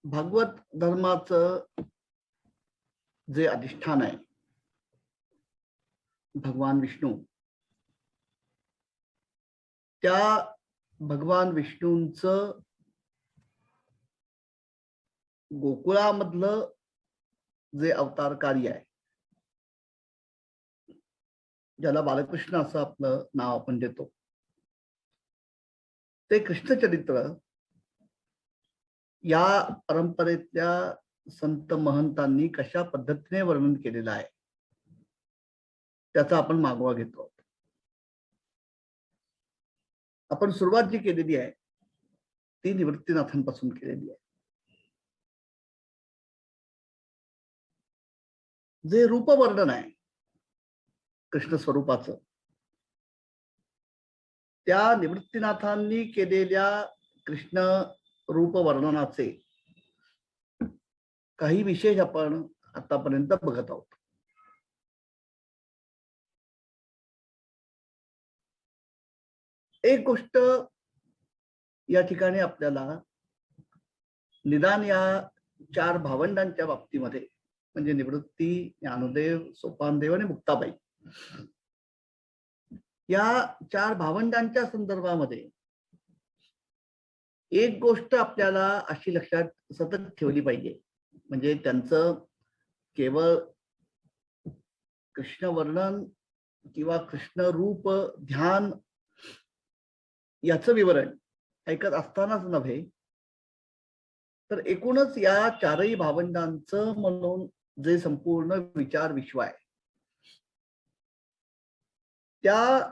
भागवत धर्माचं जे अधिष्ठान आहे भगवान विष्णू, त्या भगवान विष्णूंचं गोकुळामधलं जे अवतार कार्य आहे, ज्याला बालकृष्ण असं आपलं नाव आपण देतो, ते कृष्ण चरित्र या परंपरेतल्या संत महंतांनी कशा पद्धतीने वर्णन केलेलं आहे त्याचा आपण मागोवा घेतो. आपण सुरुवात जी केलेली आहे ती निवृत्तीनाथांपासून केलेली आहे. जे रूपवर्णन आहे कृष्ण स्वरूपाचं, त्या निवृत्तीनाथांनी केलेल्या कृष्ण रूप वर्णनाचे काही विशेष आपण आतापर्यंत बघत आहोत. एक गोष्ट या ठिकाणी आपल्याला निदान या चार भावंडांच्या बाबतीमध्ये, म्हणजे निवृत्ती, ज्ञानदेव, सोपानदेव आणि मुक्ताबाई, या चार भावंडांच्या संदर्भामध्ये एक गोष्ट आपल्याला अशी लक्षात सतत ठेवली पाहिजे, म्हणजे त्यांचं केवळ कृष्ण वर्णन किंवा कृष्ण रूप ध्यान याचं विवरण ऐकत असतानाच नव्हे, तर एकूणच या चारही भावंडांचं म्हणून जे संपूर्ण विचार विश्व आहे, त्या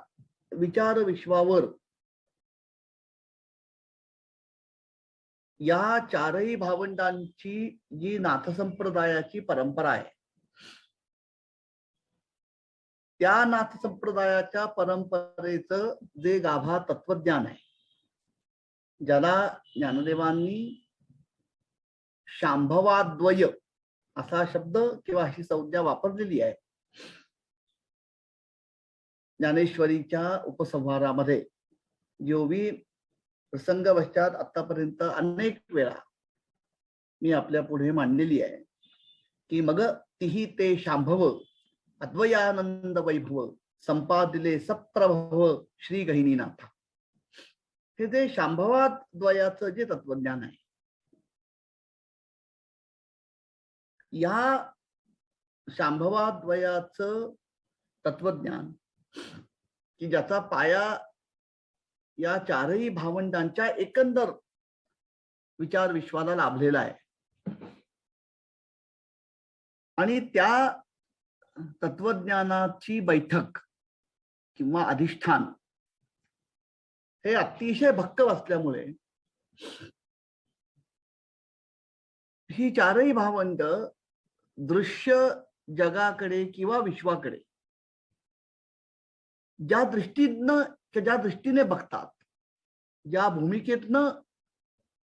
विचार विश्वावर या चारही भावंडांची जी नाथसंप्रदायाची परंपरा आहे, त्या नाथसंप्रदायाच्या परंपरेचं जे गाभा तत्वज्ञान आहे, ज्याला ज्ञानदेवांनी शांभवाद्वय असा शब्द किंवा अशी संज्ञा वापरलेली आहे. ज्ञानेश्वरीच्या उपसंहारामध्ये योवी प्रसंगवशात आतापर्यंत अनेक वेळा मी आपल्या पुढे मांडलेली आहे की मग तिही ते शांभव अद्वयानंद वैभव संपादिले सप्रभव श्री गहिनीनाथ. हे जे शांभवाद्वयाचं जे तत्वज्ञान आहे, या शांभवाद्वयाचं तत्वज्ञान की ज्याचा पाया या चारही भावंडांच्या एकंदर विचार विश्वाला लाभलेला आहे, आणि त्या तत्वज्ञानाची बैठक किंवा अधिष्ठान हे अतिशय भक्कम असल्यामुळे ही चारही भावंड दृश्य जगाकडे किंवा विश्वाकडे ज्या दृष्टीने बघतात, ज्या भूमिकेतनं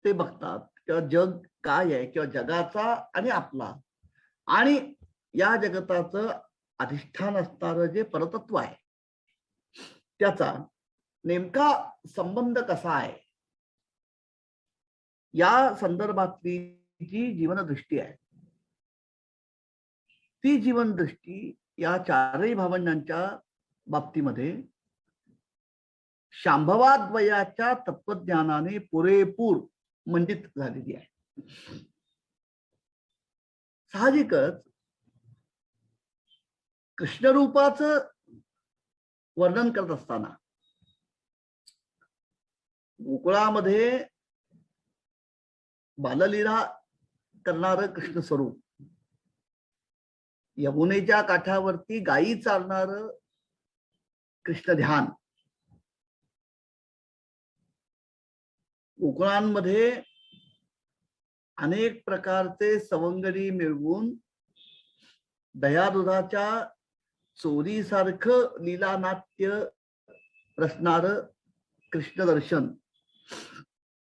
ते बघतात, किंवा जग काय आहे किंवा जगाचा आणि आपला आणि या जगताचं अधिष्ठान असणारं जे परतत्व आहे त्याचा नेमका संबंध कसा आहे, या संदर्भातली जी जीवनदृष्टी आहे, ती जीवनदृष्टी या चारही भावंडांच्या बाबतीमध्ये शांभवाद्वयाच्या तत्वज्ञानाने पुरेपूर मंडित झालेली आहे. साहजिकच कृष्णरूपाचं वर्णन करत असताना गोकुळामध्ये बाललीला करणारं कृष्ण स्वरूप, यमुनेच्या काठावरती गायी चालणारं कृष्ण ध्यान, गोकुळांमध्ये अनेक प्रकारचे सवंगडी मिळवून दयादुधाच्या चोरीसारखं लीलानाट्य रचणारं कृष्ण दर्शन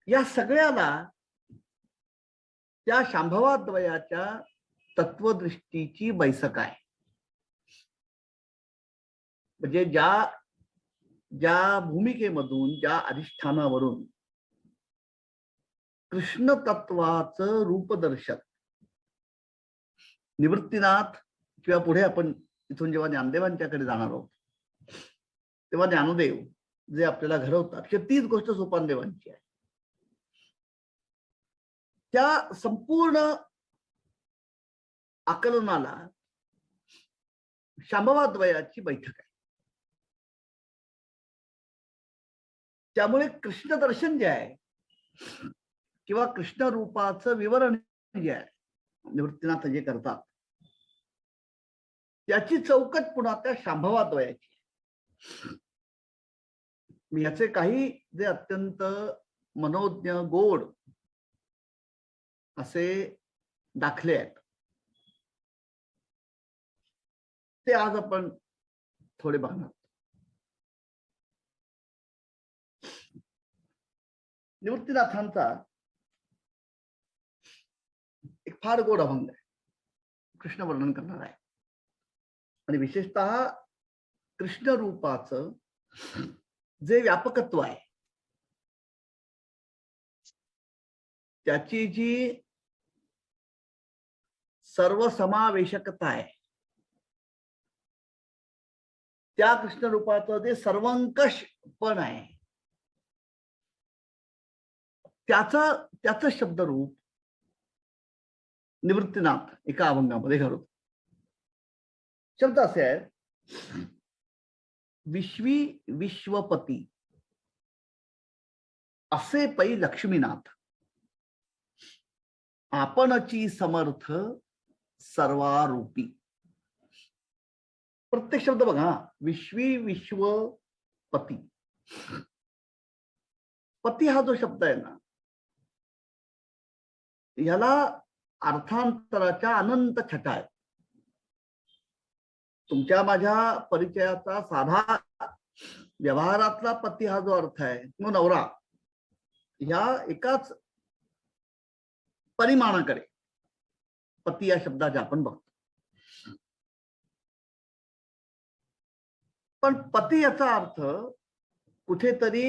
या सगळ्याला त्या शांभवाद्वयाच्या तत्वदृष्टीची बैसक आहे. म्हणजे ज्या भूमिकेमधून, ज्या अधिष्ठानावरून कृष्ण तत्वाचं रूपदर्शन निवृत्तीनाथ किंवा पुढे आपण इथून जेव्हा ज्ञानदेवांच्याकडे जाणार आहोत तेव्हा ज्ञानदेव जे आपल्याला घडवतात की तीच गोष्ट सोपानदेवांची आहे. त्या संपूर्ण आकलनाला शांभवाद्वयाची बैठक आहे. त्यामुळे कृष्ण दर्शन जे आहे किंवा कृष्ण रूपाचं विवरण जे आहे निवृत्तीनाथ जे करतात त्याची चौकट पुन्हा त्या शांभवाद्वयाची. याचे काही जे अत्यंत मनोज्ञ गोड असे दाखले आहेत ते आज आपण थोडे बघणार. निवृत्तीनाथांचा एक फार गोड अभंग आहे, कृष्ण वर्णन करणार आहे. आणि विशेषतः कृष्ण रूपाचं जे व्यापकत्व आहे त्याची जी सर्वसमावेशकता आहे, त्या कृष्ण रूपाचं जे सर्वंकष पण आहे त्याचं शब्दरूप निवृत्तीनाथ एका अभंगामध्ये घडवतो. शब्द असे आहेत, विश्वी विश्वपती असे पै लक्ष्मीनाथ, आपणची समर्थ सर्वारूपी. प्रत्येक शब्द बघा, विश्वी विश्वपती. पती हा जो शब्द आहे ना, याला अर्थांतराच्या अनंत छटा आहेत. तुमच्या माझ्या परिचयाचा साधा व्यवहारातला पती हा जो अर्थ आहे तो नवरा, या एकाच परिमाणाकडे पती या शब्दाचे आपण बघतो. पण पती याचा अर्थ कुठेतरी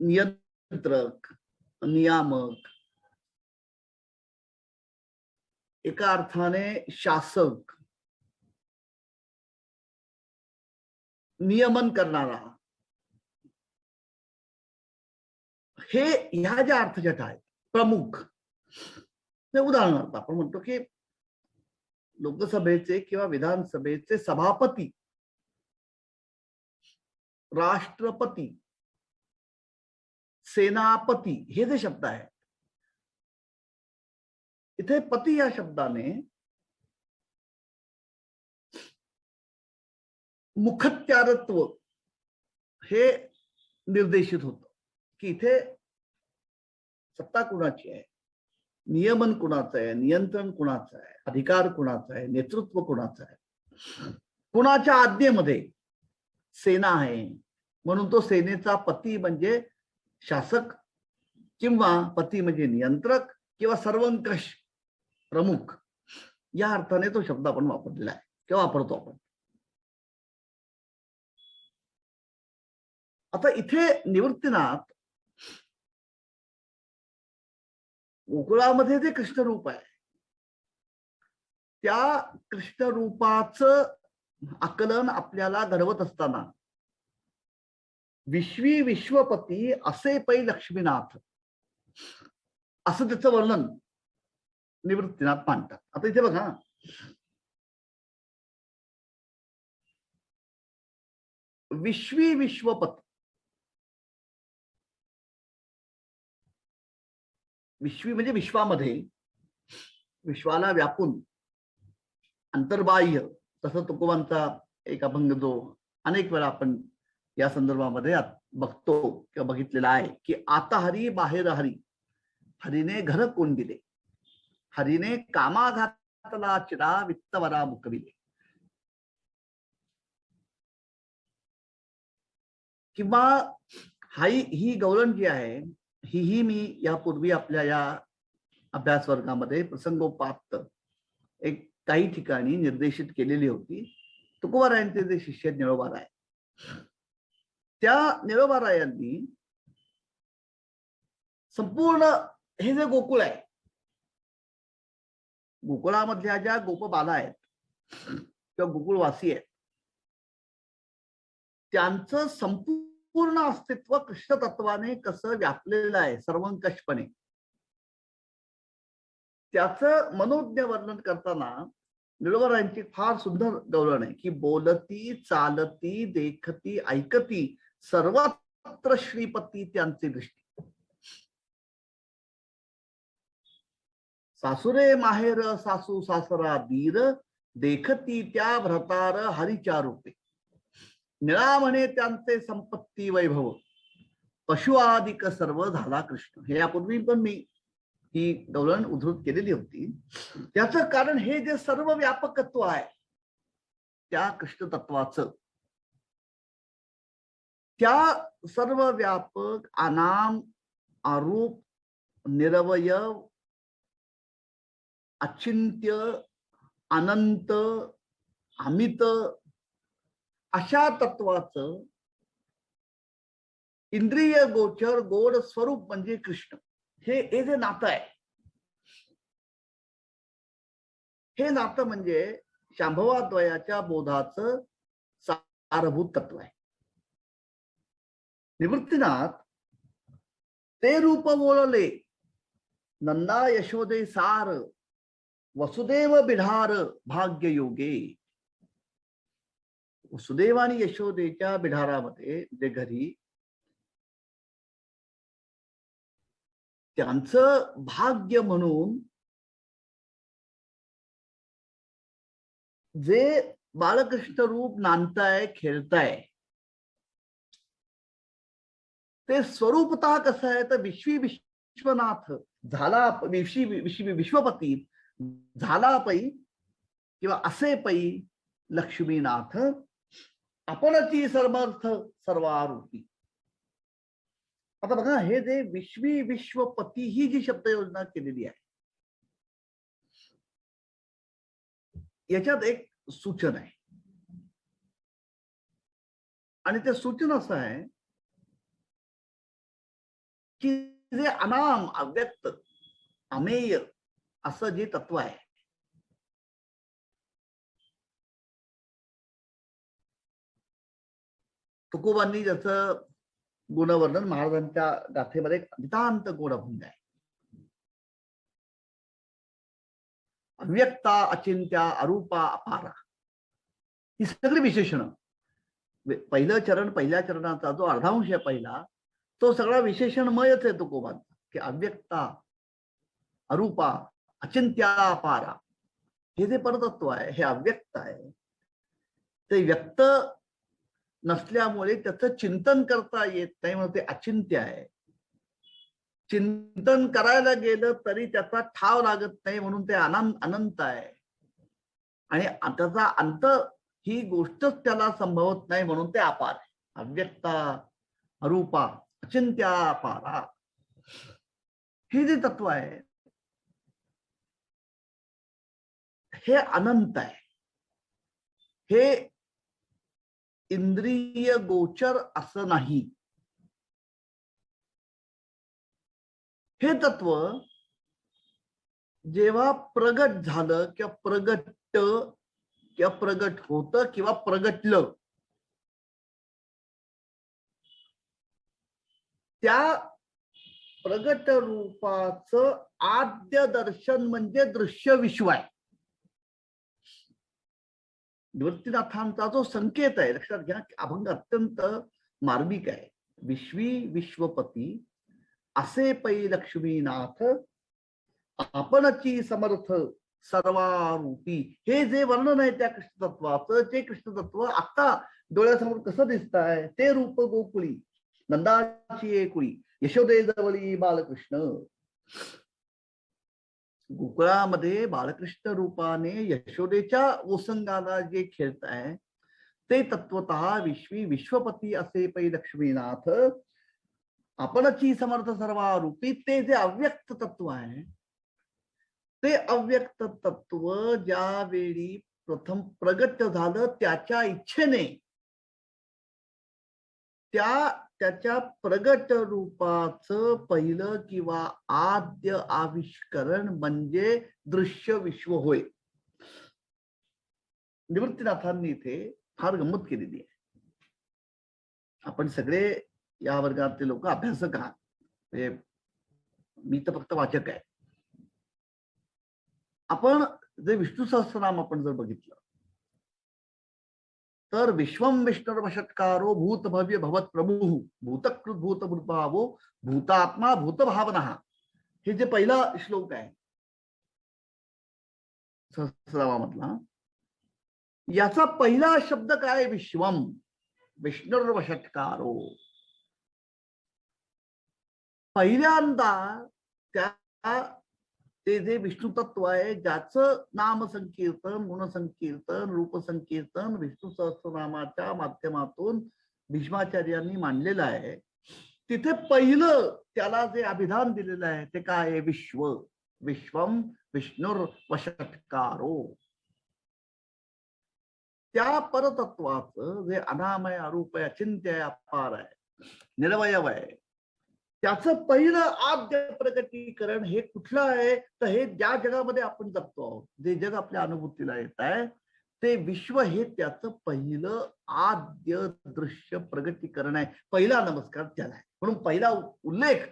नियंत्रक, नियामक, एका अर्थाने शासक, नियमन करणारा, हे ह्या ज्या अर्थजटा आहेत प्रमुख. उदाहरणार्थ आपण म्हणतो की लोकसभेचे किंवा विधानसभेचे सभापती, राष्ट्रपती, सेनापती हे जे शब्द आहेत, इथे पती या शब्दाने मुखत्यारत्व हे निर्देशित होतं की इथे सत्ता कुणाची आहे, नियमन कुणाचं आहे, नियंत्रण कुणाचं आहे, अधिकार कुणाचा आहे, नेतृत्व कुणाचं आहे. कुणाच्या आज्ञेमध्ये सेना आहे म्हणून तो सेनेचा पती म्हणजे शासक, किंवा पती म्हणजे नियंत्रक, किंवा सर्वंकष प्रमुख, या अर्थाने तो शब्द आपण वापरलेला आहे किंवा वापरतो आपण. आता इथे निवृत्तीनाथ गोकुळामध्ये जे कृष्ण रूप आहे त्या कृष्ण रूपाचं आकलन आपल्याला घडवत असताना विश्वी विश्वपती असे पै लक्ष्मीनाथ असं त्याचं वर्णन निवृत्तीनाथ मांडतात. आता इथे बघा, विश्वी विश्वपती, विश्वी म्हणजे विश्वामध्ये, विश्वाला व्यापून अंतर्बाह्य, तसं तुकोबांचा एक अभंग जो अनेक वेळा आपण या संदर्भामध्ये बघतो किंवा बघितलेला आहे की आता हरी बाहेर हरी, हरीने घर कोण दिले, हरीने कामाघातला चिरा वित्तवरा मुकविले. किंवा ही गवळण जी आहे ही मी यापूर्वी आपल्या या अभ्यास वर्गामध्ये प्रसंगोपात एक काही ठिकाणी निर्देशित केलेली होती. तुकोबारायांचे जे शिष्य निळोबाराय, त्या निळोबारायांनी संपूर्ण हे जे गोकुळ आहे, गोकुळामधल्या ज्या गोपबाला आहेत किंवा गोकुळवासी आहेत, त्यांचं संपूर्ण अस्तित्व कृष्ण तत्वाने कसं व्यापलेलं आहे सर्वंकषपणे, त्याचं मनोज्ञ वर्णन करताना निळोबारायांची फार सुंदर गवळण आहे की बोलती चालती देखती ऐकती सर्वत्र श्रीपती त्यांचे दृष्टी. सासुरे माहेर सासू सासरा दीर देखती त्या भ्रतार हरीच्या रूपे. निळा म्हणे त्यांचे संपत्ती वैभव पशुआदिक सर्व झाला कृष्ण. हे यापूर्वी पण मी ही गवळण उद्धृत केलेली होती. त्याचं कारण हे जे सर्व व्यापकत्व आहे त्या कृष्ण तत्वाचं, त्या सर्व व्यापक अनाम आरूप निरवयव अचिंत्य अनंत अमित अशा तत्वाचं इंद्रिय गोचर गोड स्वरूप म्हणजे कृष्ण. हे जे नातं आहे, हे नातं म्हणजे शांभवाद्वयाच्या बोधाचं सारभूत तत्व आहे. निवृत्तीनाथ ते रूप बोलले नंदा यशोदे सार वसुदेव बिढार भाग्य योगे. वसुदेव आणि यशोदेच्या बिढारामध्ये जे घरी त्यांचं भाग्य म्हणून जे बाळकृष्ण रूप नांदताय खेळताय, ते स्वरूपतः कसं आहे तर विश्वी विश्वनाथ झाला, विश्वपती झाला पै किंवा असे पै लक्ष्मीनाथ आपणची समर्थ सर्वारूपी. आता बघा, हे जे विश्वी विश्वपती ही जी शब्द योजना केलेली आहे, याच्यात एक सूचन आहे आणि ते सूचन असं आहे की जे अनाम अव्यक्त अमेय असं जे तत्व आहे, तुकोबांनी ज्याचं गुणवर्णन महाराजांच्या गाथेमध्ये नितांत गुणभंग आहे. अव्यक्ता अचिंत्या अरूपा अपारा ही सगळी विशेषणं. पहिलं चरण, पहिल्या चरणाचा जो अर्धांश आहे पहिला, तो सगळा विशेषणमयच आहे तुकोबांचा, की अव्यक्ता अरूपा अचिंत्या अपारा. हे जे परतत्व आहे हे अव्यक्त आहे, ते व्यक्त नसल्यामुळे त्याचं चिंतन करता येत नाही म्हणून ते अचिंत्य आहे. चिंतन करायला गेलं तरी त्याचा ठाव लागत नाही म्हणून ते अनंत आहे. आणि त्याचा अंत ही गोष्टच त्याला संभवत नाही म्हणून ते अपार आहे. अव्यक्ता अरूपा अचिंत्या अपारा हे जे तत्व आहे हे अनंत आहे. हे इंद्रिय गोचर असं नाही. हे तत्व जेव्हा प्रगट झालं किंवा प्रगट होतं किंवा प्रगटलं, त्या प्रगट रूपाचं आद्य दर्शन म्हणजे दृश्य विश्व आहे. निवृत्तीनाथांचा जो संकेत आहे, लक्षात घ्या, अभंग अत्यंत मार्मिक आहे. विश्वी विश्वपती असे पै लक्ष्मीनाथ आपणची समर्थ सर्वारूपी. हे जे वर्णन आहे त्या कृष्ण तत्वाचं, ते कृष्ण तत्व आता डोळ्यासमोर कसं दिसत आहे, ते रूप गोकुळी नंदाची एकुळी यशोदे जवळी बालकृष्ण. गोकुळामध्ये बालकृष्ण रूपाने यशोदेच्या ओसंगाला जे खेळत आहे ते तत्वतः विश्वी विश्वपती असे पै लक्ष्मीनाथ आपणची समर्थ सर्वारूपी ते जे अव्यक्त तत्व आहे ते अव्यक्त तत्व ज्यावेळी प्रथम प्रगट झालं त्याच्या इच्छेने त्याच्या प्रगट रूपाचं पहिलं किंवा आद्य आविष्करण म्हणजे दृश्य विश्व होय. निवृत्तीनाथांनी इथे फार गंमत केलेली आहे. आपण सगळे या वर्गातले लोक अभ्यासक आहात, म्हणजे मी तर फक्त वाचक आहे. आपण जे विष्णू सहस्रनाम आपण जर बघितलं तर विश्वम विष्णुर्व षट्कारो भूत भव्य भवत प्रभु भूतकृत भूत भूतभावो भूतात्मा भूतभावना हे जे पहिला श्लोक आहे सहस्रनामामधला, याचा पहिला शब्द काय? विश्वम विष्णुर्व षट्कारो. पहिल्यांदा त्या ते जे विष्णू तत्व आहे ज्याचं नाम संकीर्तन गुणसंकीर्तन रूपसंकीर्तन विष्णू सहस्रनामाच्या माध्यमातून भीष्माचार्यांनी मांडलेलं आहे, तिथे पहिलं त्याला जे अभिधान दिलेलं आहे ते काय आहे? विश्व. विश्वम विष्णुर्व षट्कारो. त्या परतत्वाचं जे अनामय अरूप आहे अचिंत्य आहे अपार आहे निरवयव आहे त्याचं पहिलं आद्य प्रकटीकरण हे कुठलं आहे? तर हे ज्या जगामध्ये आपण जगतो आहोत, जे जग आपल्या अनुभूतीला येत आहे ते विश्व हे त्याचं पहिलं आद्य दृश्य प्रगटीकरण आहे. पहिला नमस्कार त्याला आहे. म्हणून पहिला उल्लेख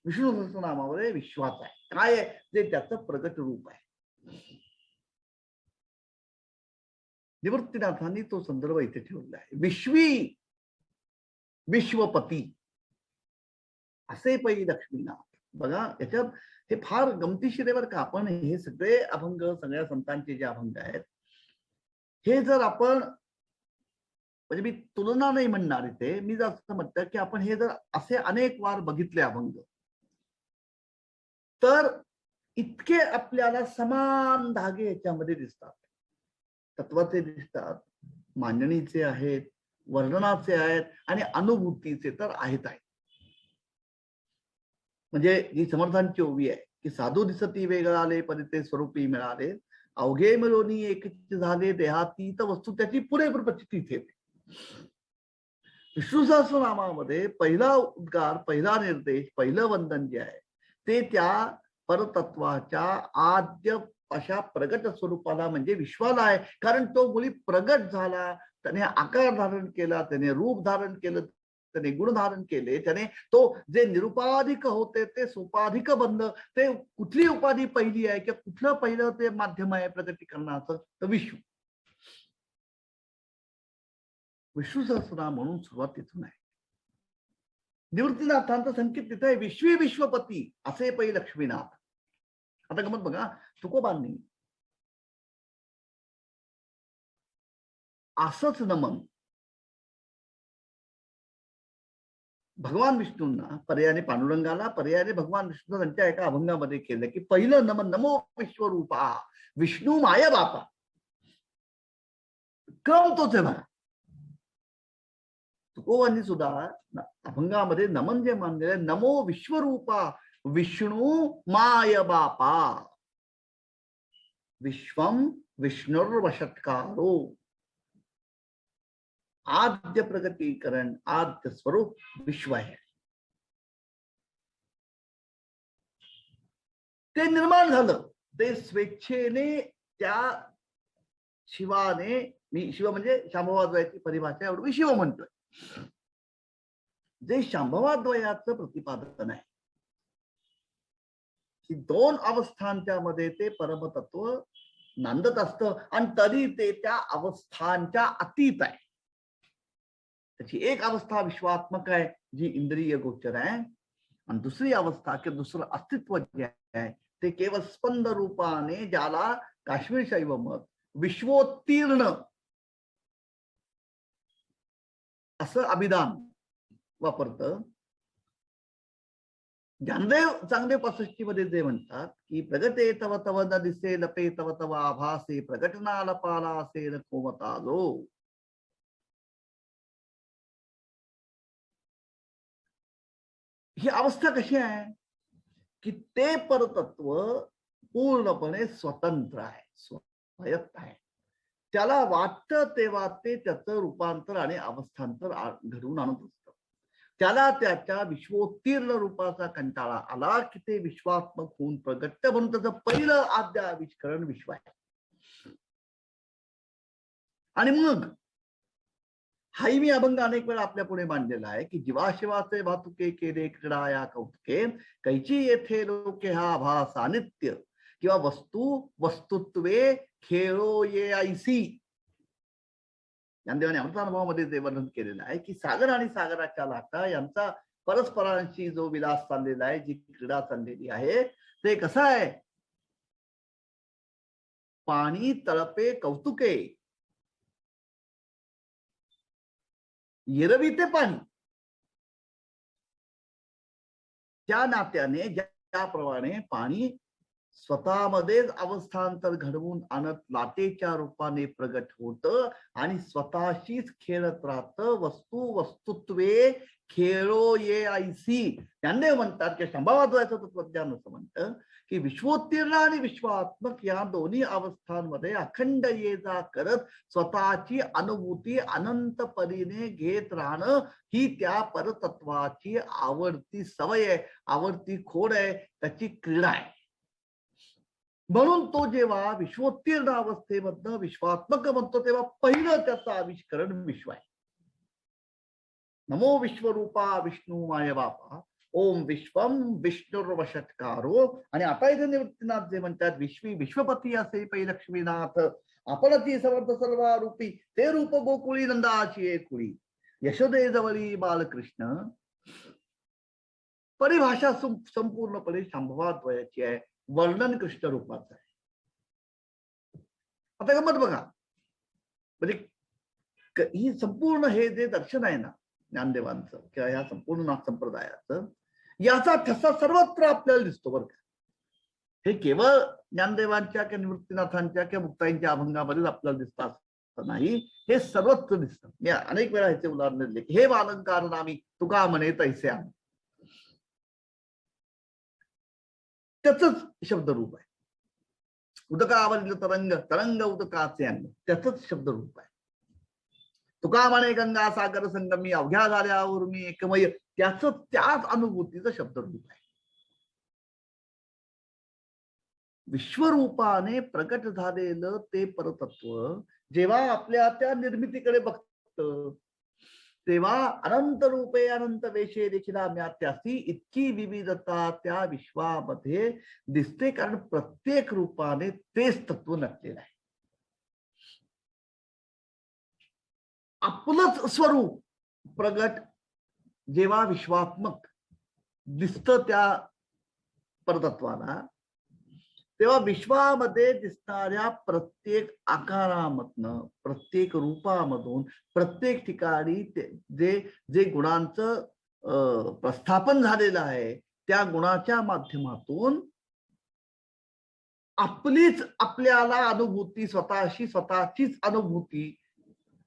विष्णू सहस्रनामामध्ये विश्वाचा आहे. काय आहे? ते त्याचं प्रगट रूप आहे. निवृत्तीनाथांनी तो संदर्भ इथे ठेवला आहे. विश्वी विश्वपती असे पै लक्ष्मीनाथ. बघा याच्यात हे फार गमतीशीर आहे बरं का. आपण हे सगळे अभंग सगळ्या संतांचे जे अभंग आहेत हे जर आपण, म्हणजे मी तुलना नाही म्हणणार इथे, मी जर असं म्हणतं की आपण हे जर असे अनेक वार बघितले अभंग तर इतके आपल्याला समान धागे याच्यामध्ये दिसतात. तत्वाचे दिसतात, मांडणीचे आहेत, वर्णनाचे आहेत आणि अनुभूतीचे तर आहेत. म्हणजे जी समर्थांची ओवी आहे की साधू दिसती वेगळाले परिते स्वरूपी मिळाले अवघे मिळोनी एकच झाले देहातीत वस्तू त्याची पुरेपूर प्रचिती इथे. विष्णू सहस्रनामामध्ये पहिला उद्गार, पहिला निर्देश, पहिलं वंदन जे आहे ते त्या परतत्वाच्या आद्य अशा प्रगट स्वरूपाला म्हणजे विश्वाला आहे. कारण तो मुली प्रगट झाला, त्याने आकार धारण केला, त्याने रूप धारण केलं, त्याने गुण धारण केले, त्याने तो जे निरुपाधिक होते ते सोपाधिक बनलं. ते कुठली उपाधी पहिली आहे किंवा कुठलं पहिलं ते माध्यम आहे प्रगटीकरणाचं? तर विश्व. विष्णू सहस्रनाम म्हणून सुरुवात तिथून आहे. निवृत्तीनाथांचं संकेत तिथे आहे विश्वी विश्वपती असे पै लक्ष्मीनाथ. आता गमत बघा, तुकोबांनी असंच नमन भगवान विष्णूंना, पर्यायाने पांडुरंगाला, पर्यायाने भगवान विष्णू त्यांच्या एका अभंगामध्ये केलं की पहिलं नमन नमो विश्वरूपा विष्णू माय बापा. क्रम तोच आहे बघा. तुकोबांनी सुद्धा अभंगामध्ये नमन जे मानलेलं नमो विश्वरूपा विष्णू माय बापा. विश्वम विष्णुर्व षट्कारो. आद्य प्रगतीकरण, आद्य स्वरूप विश्व आहे. ते निर्माण झालं, ते स्वेच्छेने त्या शिवाने, मी शिव म्हणजे शांभवाद्वयाची परिभाषा एवढी शिव म्हणतोय, जे शांभवाद्वयाचं प्रतिपादन आहे की दोन अवस्थांच्या मध्ये ते परमतत्व नांदत असतं आणि तरी ते त्या अवस्थांच्या अतीत आहे. त्याची एक अवस्था विश्वात्मक आहे जी इंद्रिय गोचर आहे आणि दुसरी अवस्था किंवा दुसरं अस्तित्व जे आहे ते केवळ स्पंद रूपाने, ज्याला काश्मीर शैव मत विश्वोत्तीर्ण असं अभिधान वापरतं. ज्ञानदेव चांगदेव 65 मध्ये जे म्हणतात की प्रगटे तव तव न दिसे लपे तव तव आभासे प्रगटना लपाला असे न कोमतालो. ही अवस्था कशी आहे की ते परतत्व पूर्णपणे स्वतंत्र आहे, स्वायत्त आहे. त्याला वाटतं तेव्हा ते त्याचं रूपांतर आणि अवस्थांतर घडवून आणत असतं. त्याला त्याच्या विश्वोत्तीर्ण रूपाचा कंटाळा आला की ते विश्वात्मक होऊन प्रगट्य म्हणून त्याचं पहिलं आद्य आविष्करण विश्व आहे. आणि मग हाही मी अभंग अनेक वेळा आपल्या पुढे मांडलेला आहे की जीवाशिवाचे भातुके केले क्रीडा या कौतुके, कैची येथे लोके हा आभास अनित्य, किंवा वस्तू वस्तुत्वे खेळो ये ऐसी. ज्ञानदेवाने अमृतानुभवामध्ये ते वर्णन केलेलं आहे की सागर आणि सागराच्या लाटा यांचा परस्परांशी जो विलास चाललेला आहे, जी क्रीडा चाललेली आहे, ते कसं आहे, पाणी तळपे कौतुके येरविते पाणी. त्या नात्याने ज्याप्रमाणे पाणी स्वतःमध्येच अवस्थांतर घडवून आणत लाटेच्या रूपाने प्रगट होतं आणि स्वतःशीच खेळत राहतं. वस्तू वस्तुत्वे खेळो ये ऐसी. त्यांनी म्हणतात की संभावाद्वयाचं तत्वज्ञान असं म्हणतं की विश्वोत्तीर्ण आणि विश्वात्मक या दोन्ही अवस्थांमध्ये अखंड ये जा करत स्वतःची अनुभूती अनंत परीने घेत राहणं ही त्या परतत्वाची आवडती सवय आहे, आवडती खोड आहे, त्याची क्रीडा आहे. म्हणून तो जेव्हा विश्वोत्तीर्ण अवस्थेमधनं विश्वात्मक म्हणतो तेव्हा पहिलं त्याचं आविष्करण विश्व आहे. नमो विश्वरूपा विष्णू माय बापा, ओम विश्वम विष्णुर्वषटकारो. आणि आता इथे निवृत्तीनाथ जे म्हणतात विश्वी विश्वपती असे पै लक्ष्मीनाथ, आपणती समर्थ सर्वारूपी, ते रूप गोकुळी नंदाची एकुळी, यशोदे जवळी बालकृष्ण. परिभाषा संपूर्णपणे शांभवाद्वयाची आहे, वर्णन कृष्ण रूपाचं आहे. आता गमत बघा, म्हणजे ही संपूर्ण हे जे दर्शन आहे ना ज्ञानदेवांचं किंवा या संपूर्ण नाथ संप्रदायाचं, याचा ठसा सर्वत्र आपल्याला दिसतो बरं का. हे केवळ ज्ञानदेवांच्या किंवा निवृत्तीनाथांच्या किंवा मुक्ताईंच्या अभंगामध्येच आपल्याला दिसतं असं नाही, हे सर्वत्र दिसतं. मी अनेक वेळा ह्याचे उदाहरण दिले. हे अलंकार नामी तुका म्हणे तैसे आम्ही, त्याच शब्दरूप आहे. उदकावरील तरंग तरंग उदकाचे अन्न, त्याच शब्दरूप आहे. तुका म्हणे गंगा सागर संगमी, अवघ्या झाल्यावर मी एकमय, त्याच अनुभूतीचं शब्दरूप आहे. विश्वरूपाने प्रकट झालेलं ते परतत्व जेव्हा आपल्या त्या निर्मितीकडे बघतं तेव्हा अनंत रूपे अनंत वेशे देखील त्याची इतकी विविधता त्या विश्वामध्ये दिसते, कारण प्रत्येक रूपाने तेच तत्व नटलेलं आहे. आपलंच स्वरूप प्रगट जेव्हा विश्वात्मक दिसतं त्या परतत्वाला, तेव्हा विश्वामध्ये दिसणाऱ्या प्रत्येक आकारामधनं, प्रत्येक रूपामधून, प्रत्येक ठिकाणी जे जे गुणांचं प्रस्थापन झालेलं आहे, त्या गुणाच्या माध्यमातून आपल्याला अनुभूती, स्वतःचीच अनुभूती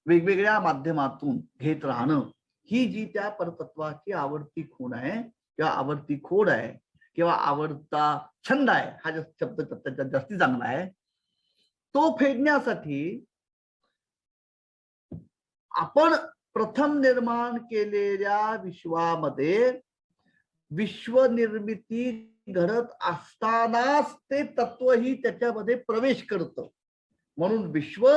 वेगवेगळ्या माध्यमातून घेत राहणं, ही जी त्या परतत्वाची आवडती खूण आहे किंवा आवडती खोड आहे किंवा आवडता छंद आहे, हा शब्द त्याच्यात जास्ती चांगला आहे, तो फेडण्यासाठी आपण प्रथम निर्माण केलेल्या विश्वामध्ये विश्वनिर्मिती घडत असतानाच ते तत्वही त्याच्यामध्ये प्रवेश करतं. म्हणून विश्व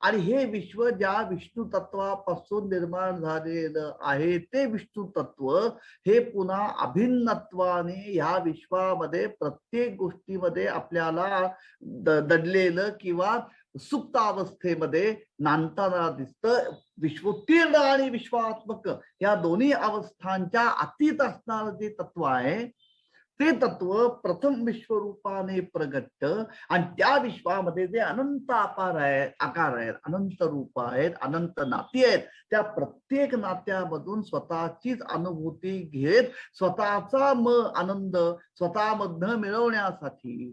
आणि हे विश्व ज्या विष्णू तत्वापासून निर्माण झालेलं आहे ते विष्णू तत्व हे पुन्हा अभिन्नत्वाने ह्या विश्वामध्ये प्रत्येक गोष्टीमध्ये आपल्याला दडलेलं किंवा सुप्त अवस्थेमध्ये नांदताना दिसतं. विश्वोत्तीर्ण आणि विश्वात्मक या दोन्ही अवस्थांच्या अतीत असणारं जे तत्व आहे ते तत्व प्रथम विश्वरूपाने प्रगट, आणि त्या विश्वामध्ये जे अनंत आकार आहेत, अनंत रूप आहेत, अनंत नाती आहेत, त्या प्रत्येक नात्यामधून स्वतःचीच अनुभूती घेत स्वतःचा आनंद स्वतःमधनं मिळवण्यासाठी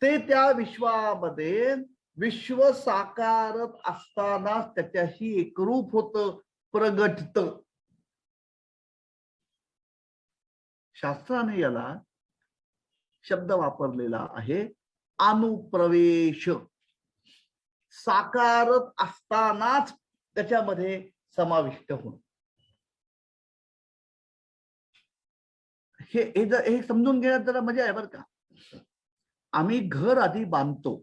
ते त्या विश्वामध्ये विश्व साकारत असताना त्याच्याशी एकरूप होतं, प्रगटतं. शास्त्राने याला शब्द वापरलेला आहे अनुप्रवेश. साकारत असतानाच त्याच्यामध्ये समाविष्ट होणं. हे समजून घेण्यात जरा मजा आहे बरं का. आम्ही घर आधी बांधतो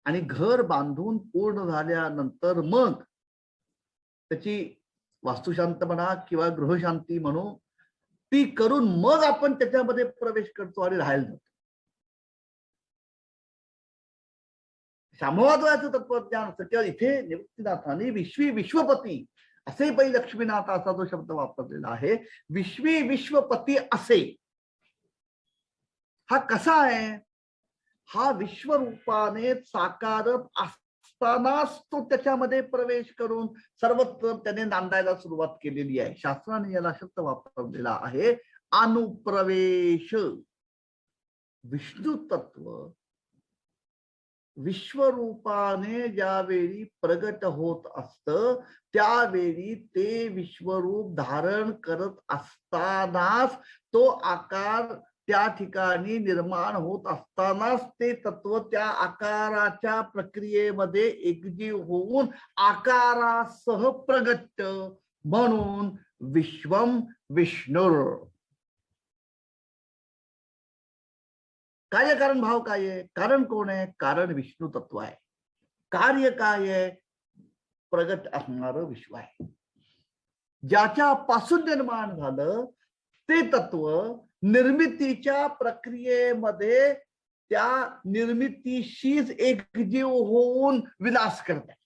आणि घर बांधून पूर्ण झाल्यानंतर मग त्याची वास्तुशांत म्हणा किंवा गृहशांती म्हणू ती करून मग आपण त्याच्यामध्ये प्रवेश करतो आणि राहायला जातो. शांभवाद्वयाचं तत्वज्ञान असतं किंवा इथे निवृत्तीनाथांनी विश्वी विश्वपती असे पै लक्ष्मीनाथ असा जो शब्द वापरलेला आहे. विश्वी विश्वपती असे हा कसा आहे? हा विश्वरूपाने साकारत असतानाच तो त्याच्यामध्ये प्रवेश करून सर्वत्र त्याने नांदायला सुरुवात केलेली आहे. शास्त्राने याला शब्द वापरलेला आहे अनुप्रवेश. विष्णू तत्व विश्वरूपाने ज्यावेळी प्रगट होत असतं त्यावेळी ते विश्वरूप धारण करत असतानाच तो आकार त्या ठिकाणी निर्माण होत असतानाच ते तत्व त्या आकाराच्या प्रक्रियेमध्ये एकजीव होऊन आकारासह प्रगट, म्हणून विश्वम विष्णुर. कार्यकारण भाव काय आहे? कारण कोण आहे? कारण विष्णू तत्व आहे. कार्य काय आहे? प्रगट असणारं विश्व आहे. ज्याच्यापासून निर्माण झालं ते तत्व निर्मितीच्या प्रक्रियेमध्ये त्या निर्मितीशीच एकजीव होऊन विलास करत आहे,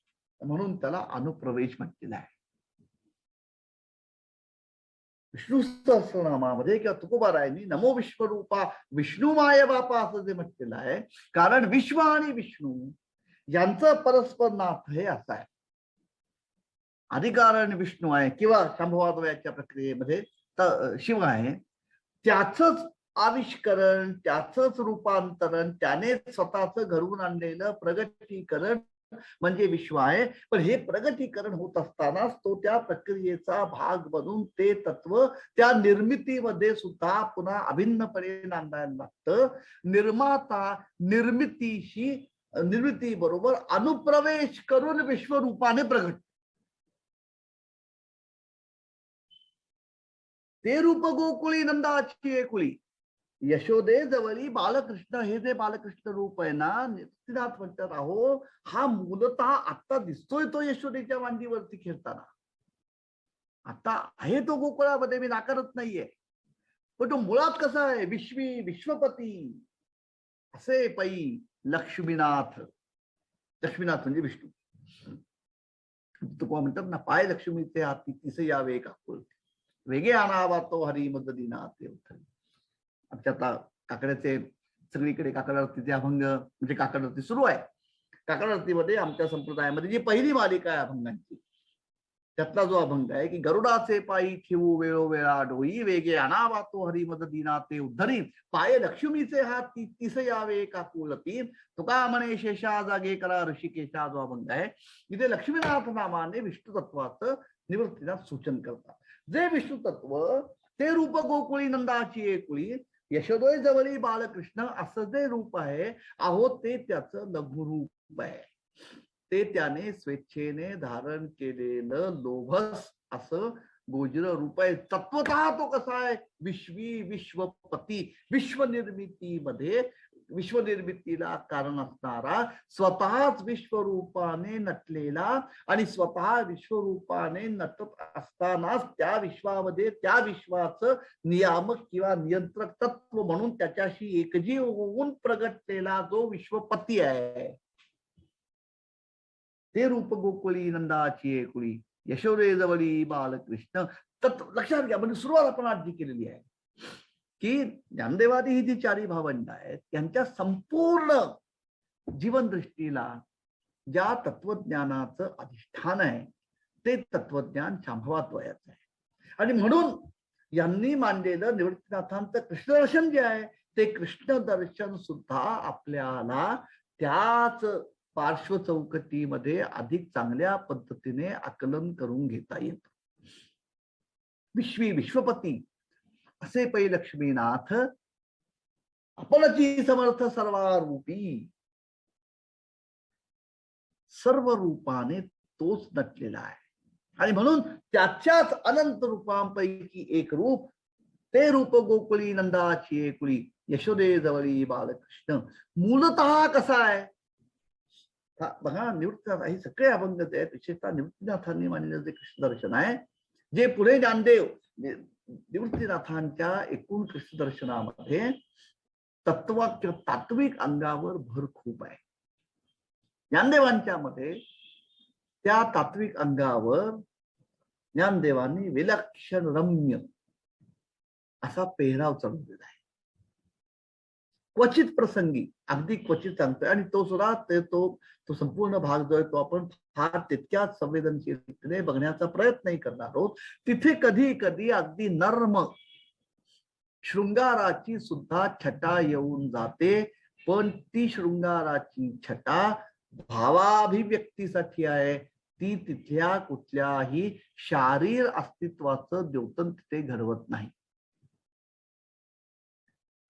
म्हणून त्याला अनुप्रवेश म्हटलेला आहे. विष्णू सहस्रनामामध्ये किंवा तुकोबारायांनी नमो विश्वरूपा विष्णू माय बापा असं जे म्हटलेलं आहे. कारण विश्व आणि विष्णू यांचं परस्पर नाथ हे असं आहे. अधिकारण विष्णू आहे किंवा शांभवाद्वयाच्या प्रक्रियेमध्ये शिव आहे. त्याच आविष्करण, त्याच रूपांतरण, त्याने स्वतःच घडवून आणलेलं प्रगटीकरण म्हणजे विश्व आहे. पण हे प्रगतीकरण होत असतानाच तो त्या प्रक्रियेचा भाग बनून ते तत्व त्या निर्मितीमध्ये सुद्धा पुन्हा अभिन्नपणे नांदायला लागतं. निर्माता निर्मिती बरोबर अनुप्रवेश करून विश्वरूपाने प्रगट. ते रूप गोकुळी नंदाची एकुळी. यशोदे जवळी बालकृष्ण हे जे बालकृष्ण रूप आहे ना, निवृत्तीनाथ म्हणतात अहो हा मूलतः आता दिसतोय तो यशोदेच्या मांडीवरती खेळताना. आता आहे तो गोकुळामध्ये, मी नाकारत नाहीये, पण तो मुळात कसा आहे? विश्वी विश्वपती असे पै लक्ष्मीनाथ. लक्ष्मीनाथ म्हणजे विष्णू. तुका म्हणतात ना, पाय लक्ष्मीचे हाती तिसे यावे का कुळती, वेगे आणावा तो हरी मग दीनाते उठली. आमच्या आता काकड्याचे सगळीकडे काकड आरतीचे अभंग म्हणजे काकड आरती सुरू आहे. काकड आरतीमध्ये आमच्या संप्रदायामध्ये जी पहिली मालिका आहे अभंगांची, त्यातला जो अभंग आहे की गरुडाचे पायी ठेवू वेळोवेळा डोई, वेगे आणावा तो हरी मद दीना ते उद्धरी, पाय लक्ष्मीचे हात तिस यावे का कुलती, तुका म्हणे शेषा जागे करा ऋषिकेशा जो अभंग आहे. इथे लक्ष्मीनाथ नामाने विष्णू तत्वाचं निवृत्तीनाथ सूचन करतात. जे विष्णू तत्व ते रूप गोकुळी नंदाची एकुळी, यशोदोय जवळी बालकृष्ण असं जे रूप आहे अहो ते त्याचं लघुरूप आहे. ते त्याने स्वेच्छेने धारण केलेलं लोभस असं गोचर रूप आहे. तत्वतः तो कसा आहे? विश्वी विश्वपती. विश्वनिर्मितीला कारण असणारा, स्वतःच विश्वरूपाने नटलेला आणि स्वतः विश्वरूपाने नटत असतानाच त्या विश्वामध्ये त्या विश्वाचं नियामक किंवा नियंत्रक तत्व म्हणून त्याच्याशी एकजीव होऊन प्रगटलेला जो विश्वपती आहे, ते रूप गोकुळी नंदाची एकुळी, यशोदे जवळी बालकृष्ण. लक्षात घ्या, म्हणजे सुरुवात आपण आज जी केलेली आहे की ज्ञानदेवादी ही जी चारी भावंड आहेत त्यांच्या संपूर्ण जीवनदृष्टीला ज्या तत्वज्ञानाचं अधिष्ठान आहे ते तत्वज्ञान शांभवाद्वयाचं आहे. आणि म्हणून यांनी मांडलेलं निवृत्तीनाथांचं कृष्णदर्शन जे आहे ते कृष्ण दर्शन सुद्धा आपल्याला त्याच पार्श्व चौकटीमध्ये अधिक चांगल्या पद्धतीने आकलन करून घेता येतं. विश्वी विश्वपती असे पै लक्ष्मीनाथ आपणची समर्थ सर्वारूपी. सर्व रूपाने तोच नटलेला आहे आणि म्हणून त्याच्याच अनंत रूपांपैकी एक रूप, ते रूप गोकुळी नंदाची कुळी यशोदे जवळी बालकृष्ण. मूलतः कसा आहे बघा, निवृत्तीनाथ हे सगळे अभंग आहेत, विशेषतः निवृत्तीनाथांनी मानलेलं जे कृष्ण दर्शन आहे, जे पुढे ज्ञानदेव निवृत्तीनाथांच्या एकूण कृष्ण दर्शनामध्ये तत्व किंवा तात्विक अंगावर भर खूप आहे. ज्ञानदेवांच्या मध्ये त्या तात्विक अंगावर ज्ञानदेवांनी विलक्षण रम्य असा पेहराव चढवलेला आहे. क्वचित प्रसंगी अगदी क्वचित सांगतोय आणि तो सुद्धा तो संपूर्ण भाग जो आहे तो आपण फार तितक्याच संवेदनशीलतेने बघण्याचा प्रयत्नही करणार आहोत. तिथे कधी कधी अगदी नर्म शृंगाराची सुद्धा छटा येऊन जाते, पण ती शृंगाराची छटा भावाभिव्यक्तीसाठी आहे. ती तिथल्या कुठल्याही शारीर अस्तित्वाचं द्योतन तिथे घडवत नाही.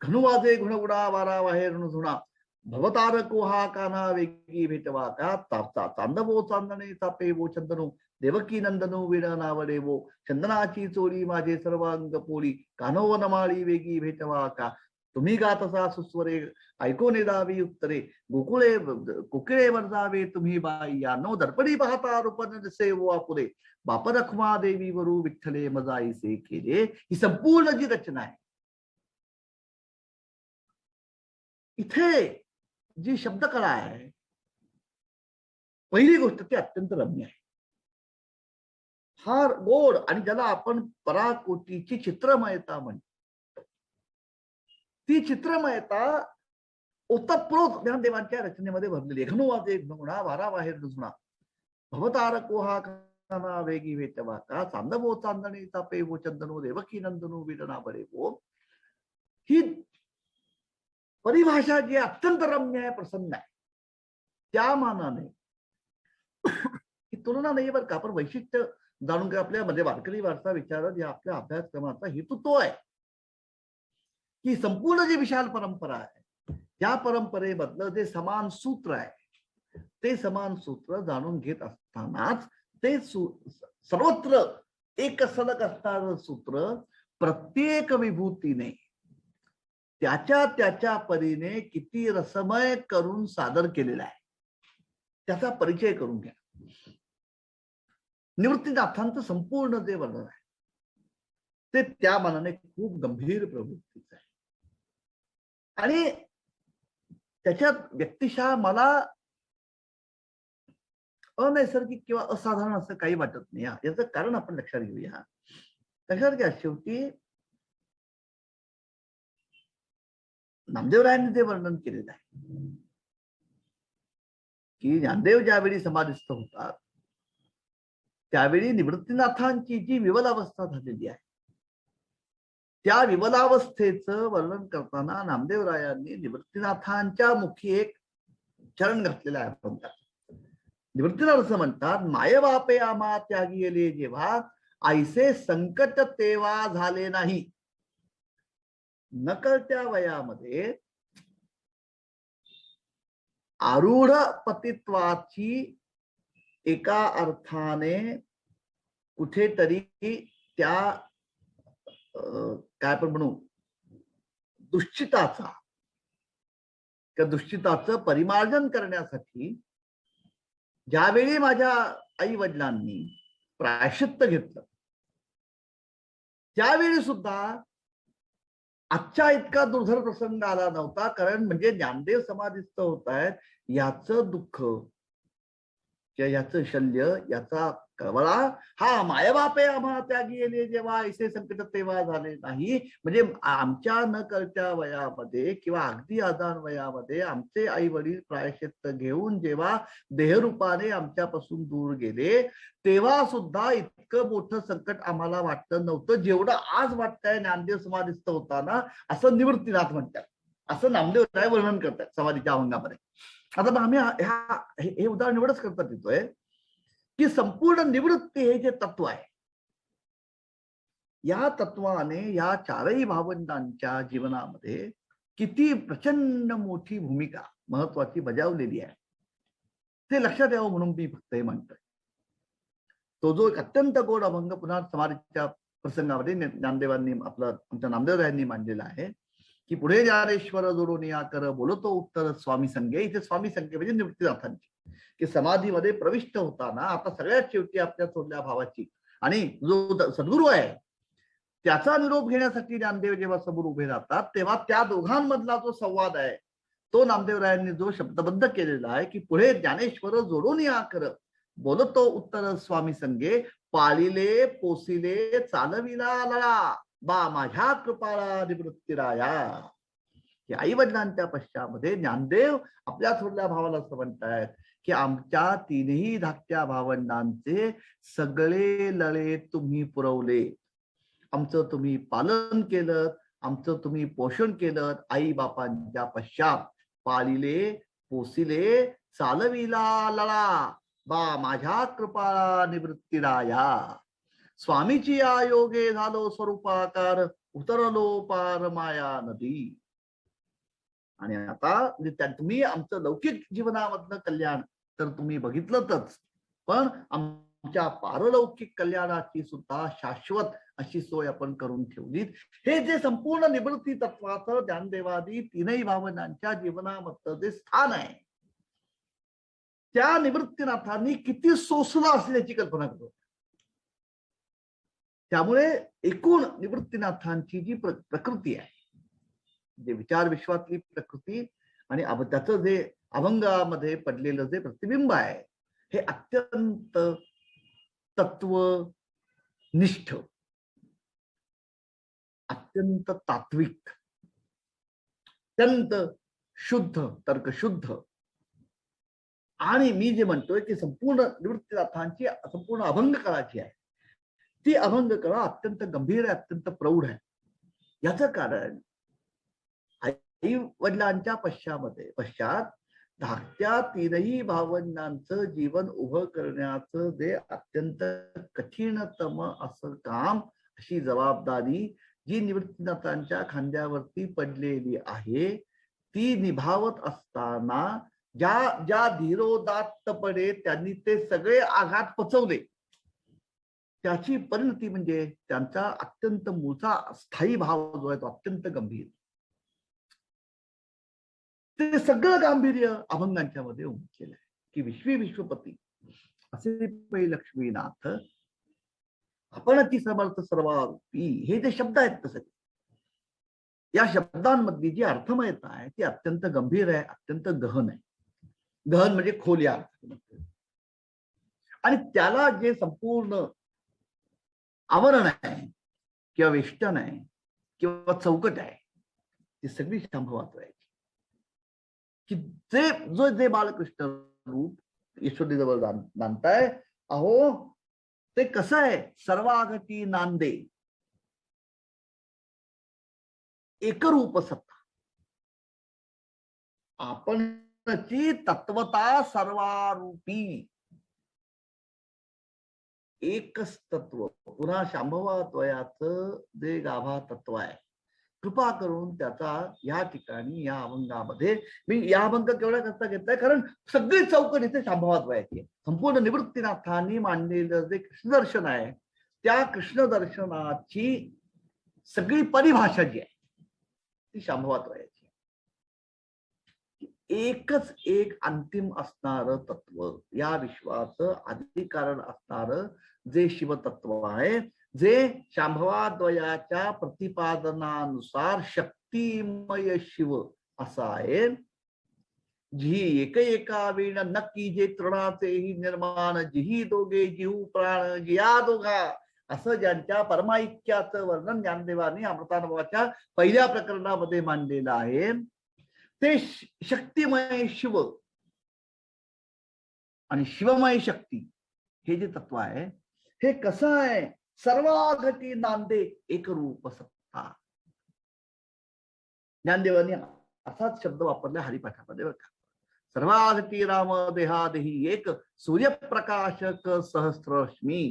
घनुवाजे गुणगुणा वारा बाहेर ऋणधुणा भवतारको हा काना वेगी भेटवा का तापता चांदवो चांदणे चापे वो चंदनो देवकी नंदनो विण नावडेवो चंदनाची चोरी माझे सर्वांग पोळी कानो वनमाळी वेगी भेटवा का. तुम्ही गात असा सुस्वरे ऐकून दावी उत्तरे गोकुळे कोकिळे वर्जावे तुम्ही बाई यानो दर्पणी पाहता रूपन दिसे वो आपुरे बाप रखमा देवी वरू विठ्ठले मजाईसे केले. ही संपूर्ण जी रचना आहे, इथे जी शब्दकला आहे, पहिली गोष्ट ती अत्यंत रम्य आहे, फार गोड, आणि ज्याला आपण पराकोटीची चित्रमयता म्हणतो. ती चित्रमयता ओतप्रोत ज्ञानदेवांच्या रचनेमध्ये भरलेली आहे. घनुवाजे गुणगुणा वारा बाहेर रुजणा भवतारको हा काना वेगी वेटवा का चांदवो चांदणे चापे वो चंदनो देवकी नंदनो विडना बडे वो. ही परिभाषा जी अत्यंत रम्य आहे, प्रसन्न आहे, त्या मानाने ही तुलना नाही बरं का. आपण वैशिष्ट्य जाणून घ्या. आपल्यामध्ये वारकरी वारसा विचारत या आपल्या अभ्यासक्रमाचा हेतू तो आहे की संपूर्ण जी विशाल परंपरा आहे, या परंपरेमधलं जे समान सूत्र आहे, ते समान सूत्र जाणून घेत असतानाच ते सर्वत्र एक सलग असणारं सूत्र प्रत्येक विभूतीने त्याच्या परीने किती रसमय करून सादर केलेला आहे, त्याचा परिचय करून घ्या. निवृत्तीनाथांचं संपूर्ण जे वर्णन आहे ते त्या मानाने खूप गंभीर प्रवृत्तीचं आहे आणि त्याच्यात व्यक्तिशः मला अनैसर्गिक किंवा असाधारण असं काही वाटत नाही. याचं कारण आपण लक्षात घेऊया. लक्षात घ्या, शेवटी नामदेवरायांनी जे वर्णन केलेलं आहे की ज्ञानदेव ज्यावेळी समाधिस्थ होतात त्यावेळी निवृत्तीनाथांची जी विवलावस्था झालेली आहे, त्या विवलावस्थेचं वर्णन करताना नामदेवरायांनी निवृत्तीनाथांच्या मुखी एक चरण घातलेलं आहे. निवृत्तीनाथ असं म्हणतात, माय बापे आम्हा त्यागी गेले जेव्हा ऐसे संकट तेव्हा झाले नाही. नकळत्या वयामध्ये आरूढ पतित्वाची एका अर्थाने कुठेतरी त्या काय आपण म्हणू दुश्चिताचा किंवा दुश्चिताचं परिमार्जन करण्यासाठी ज्यावेळी माझ्या आई वडिलांनी प्रायश्चित्त घेतलं, त्यावेळी सुद्धा आजच्या इतका दुर्धर प्रसंग आला नव्हता. कारण म्हणजे ज्ञानदेव समाधिस्थ होत आहेत याचं दुःख किंवा याचं शल्य, याचा कळवळा हा मायबापे आम्हा त्यागी गेले जेव्हा ऐसे संकट तेव्हा झाले नाही. म्हणजे आमच्या न कळत्या वयामध्ये किंवा अगदी आदान वयामध्ये आमचे आई वडील प्रायश्चित्त घेऊन जेव्हा देहरूपाने आमच्यापासून दूर गेले तेव्हा सुद्धा इतकं मोठं संकट आम्हाला वाटतं नव्हतं जेवढं आज वाटतंय ज्ञानदेव समाधिस्थ होताना, असं निवृत्तीनाथ म्हणतात, असं नामदेव राय वर्णन करतात समाधीच्या अभंगामध्ये. आता मग आम्ही हे उदाहरण एवढंच करतात येतोय की संपूर्ण निवृत्ती हे जे तत्व आहे या तत्वाने या चारही भावंडांच्या जीवनामध्ये किती प्रचंड मोठी भूमिका महत्वाची बजावलेली आहे ते लक्षात यावं म्हणून मी फक्त हे म्हणतोय. तो जो एक अत्यंत गोड अभंग पुन्हा समाधीच्या प्रसंगामध्ये ज्ञानदेवांनी आमच्या नामदेवरायांनी मांडलेला आहे की पुढे ज्ञानेश्वर जोडून या कर बोलतो उत्तर स्वामी संगे. इथे स्वामी संगे म्हणजे निवृत्तीनाथांची, की समाधीमध्ये प्रविष्ट होताना आता सगळ्यात शेवटी आपल्या थोरल्या भावाची आणि जो सद्गुरू आहे त्याचा निरोप घेण्यासाठी ज्ञानदेव जेव्हा समोर उभे राहतात तेव्हा त्या दोघांमधला जो संवाद आहे तो नामदेवरायांनी जो शब्दबद्ध केलेला आहे की पुढे ज्ञानेश्वर जोडून या कर बोलतो उत्तर स्वामी संगे. पाळिले पोसिले चालविला लळा बा माझ्या कृपाळा निवृत्तीराया. आई वडिलांच्या पश्चामध्ये ज्ञानदेव आपल्या थोरल्या भावाला असं म्हणतायत की आमच्या तीनही धाकट्या भावंडांचे सगळे लळे तुम्ही पुरवले, आमचं तुम्ही पालन केलं, आमचं तुम्ही पोषण केलं. आई बापांच्या पश्चात पाळिले पोसिले चालविला लळा बा माझ्या कृपाळा निवृत्तीराया. स्वामीची आयोगे झालो स्वरूपाकार उतरलो पार माया नदी. आणि आता तुम्ही आमचं लौकिक जीवनामधलं कल्याण तर तुम्ही बघितलंच, पण आमच्या पारलौकिक कल्याणाची सुद्धा शाश्वत अशी सोय आपण करून ठेवलीत. हे जे संपूर्ण निवृत्ती तत्वाचं ज्ञानदेवादी तीनही भावनांच्या जीवनामधलं जे स्थान आहे त्या निवृत्तीनाथांनी किती सोसलं असल्याची कल्पना करतो. त्यामुळे एकूण निवृत्तीनाथांची जी प्रकृती आहे, जे विचार विश्वातली प्रकृती आणि त्याचं जे अभंगामध्ये पडलेलं जे प्रतिबिंब आहे हे अत्यंत तत्वनिष्ठ, अत्यंत तात्विक, अत्यंत शुद्ध, तर्कशुद्ध आणि मी जे म्हणतोय की संपूर्ण निवृत्तीनाथांची संपूर्ण अभंग कला जी आहे ती अभंग कला अत्यंत गंभीर आहे, अत्यंत प्रौढ आहे. याचं कारण आई वडिलांच्या पश्चात धाकट्या तीनही भावंडांचं जीवन उभं करण्याचं जे अत्यंत कठीणतम असं काम, अशी जबाबदारी जी निवृत्तीनाथांच्या खांद्यावरती पडलेली आहे ती निभावत असताना ज्या धीरोदात्तपणे त्यांनी ते सगळे आघात पचवले त्याची परिणती म्हणजे त्यांचा अत्यंत मूळचा स्थायी भाव जो आहे तो अत्यंत गंभीर. ते सगळं गांभीर्य अभंगांच्या मध्ये उमटलेलं आहे की विश्वपती असे पै लक्ष्मीनाथ आपण ती समर्थ सर्वारूपी. हे जे शब्द आहेत तसे या शब्दांमधली जी अर्थमयता आहे ती अत्यंत गंभीर आहे, अत्यंत गहन आहे. गहन म्हणजे खोल या अर्थामध्ये. आणि त्याला जे संपूर्ण आवरण आहे किंवा वेष्टन आहे किंवा चौकट आहे ती सगळी संभवात व्हायची की जे बालकृष्ण रूप यशोदेजवळ नांदताय अहो ते कसं आहे, सर्वागती नांदे एकरूप सत्ता. आपणची तत्वता सर्वारूपी एकच तत्व. पुन्हा शांभवाद्वयाचं जे गाभा तत्व आहे कृपा करून त्याचा या ठिकाणी या अभंगामध्ये मी या अभंग केवढा करता घेतलाय कारण सगळी चौकट इथे शांभवाद्वयाची आहे. संपूर्ण निवृत्तीनाथांनी मांडलेलं जे कृष्णदर्शन आहे त्या कृष्णदर्शनाची सगळी परिभाषा जी आहे ती शांभवाद्वयाची. एकच एक अंतिम असणार तत्व, या विश्वाचं अधिकारण असणार जे शिवतत्व आहे, जे शांभवाद्वयाच्या प्रतिपादनानुसार शक्तिमय शिव असा आहे. जी एका वीण नक्की जे तृणाचेही निर्माण, जिही दोघे जीव प्राण जिया दोघा, असं ज्यांच्या परमाईक्याचं वर्णन ज्ञानदेवानी अमृतानुभवाच्या पहिल्या प्रकरणामध्ये मांडलेलं आहे. ते शक्तिमय शिव आणि शिवमय शक्ती हे जे तत्व आहे हे कसं आहे, सर्वागती नांदे एकरूप सत्ता. ज्ञानदेवानी असाच शब्द वापरला हरिपाठामध्ये बघा. सर्वागती राम देहादेही एक सूर्यप्रकाशक सहस्रश्मी,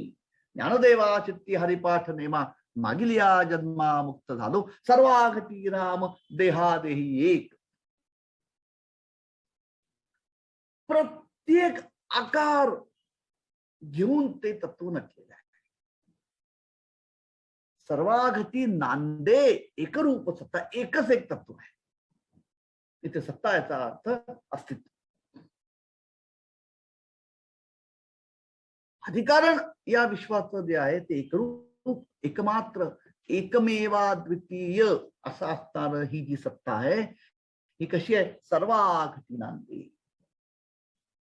ज्ञानदेवा चित्ती हरिपाठ नेमा मागील या जन्मा मुक्त झालो, सर्वागती राम देहादेही एक. प्रत्येक आकार घेऊन ते तत्व नटलेलं आहे. सर्वागती नांदे एकरूप सत्ता, एकच एक तत्व आहे. इथे सत्ता याचा अर्थ अस्तित्व. अधिकारण या विश्वाचं जे आहे ते एकरूप, एकमात्र, एकमेवा द्वितीय असं असणार ही जी सत्ता आहे ही कशी आहे? सर्वागती नांदे.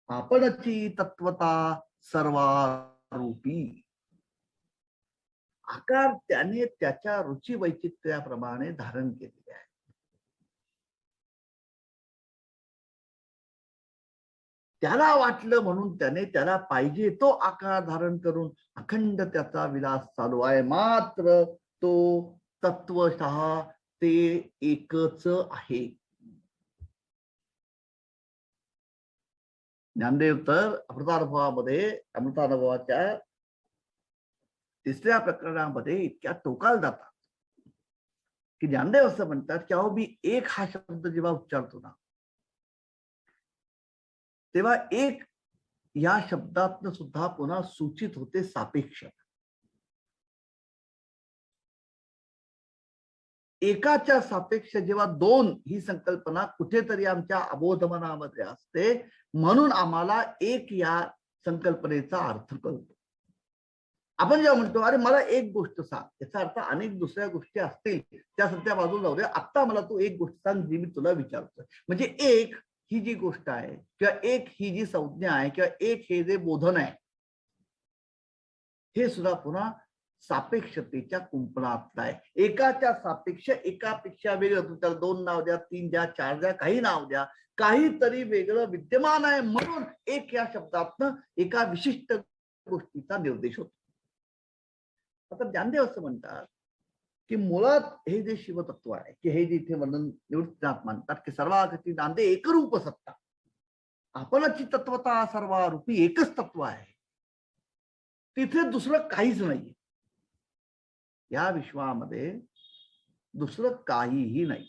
आपणची तत्वता सर्वारूपी. आकार त्याने त्याच्या रुची वैचित्र्याप्रमाणे धारण केलेले आहे. त्याला वाटलं म्हणून त्याने त्याला पाहिजे तो आकार धारण करून अखंड त्याचा विलास चालू आहे. मात्र तो तत्वशः ते एकच आहे. ज्ञानदेव तर अमृतानुभवाच्या तिसऱ्या प्रकरणामध्ये इतक्या टोकाला जातात की ज्ञानदेव असं म्हणतात की अहो मी एक हा शब्द जेव्हा उच्चारतो ना तेव्हा एक या शब्दातनं सुद्धा पुन्हा सूचित होते सापेक्ष. एकाच्या सापेक्ष जेव्हा दोन ही संकल्पना कुठेतरी आमच्या अबोधमनामध्ये असते म्हणून आम्हाला एक या संकल्पनेचा अर्थ कळतो. आपण जेव्हा म्हणतो अरे मला एक गोष्ट सांग, याचा अर्थ अनेक दुसऱ्या गोष्टी असतील त्या सध्या बाजूला जाऊ दे, आत्ता मला तू एक गोष्ट सांग जी मी तुला विचारतोय. म्हणजे एक ही जी गोष्ट आहे किंवा एक ही जी संज्ञा आहे किंवा एक हे जे बोधन आहे हे सुद्धा पुन्हा सापेक्षतेच्या कुंपणातलं आहे. एकाच्या सापेक्ष एकापेक्षा वेगळं, त्याला दोन नाव द्या, तीन द्या, चार द्या, काही नाव द्या, काहीतरी वेगळं विद्यमान आहे म्हणून एक या शब्दातनं एका विशिष्ट गोष्टीचा निर्देश होतो. आता ज्ञानदेव असं म्हणतात की मुळात हे जे शिवतत्व आहे की हे जे इथे वर्णन निवृत्तीनाथ मानतात की सर्वागती नांदे एकरूप सत्ता, आपणची तत्वता सर्वारूपी एकच तत्व आहे. तिथे दुसरं काहीच नाहीये. या विश्वामध्ये दुसरं काहीही नाही.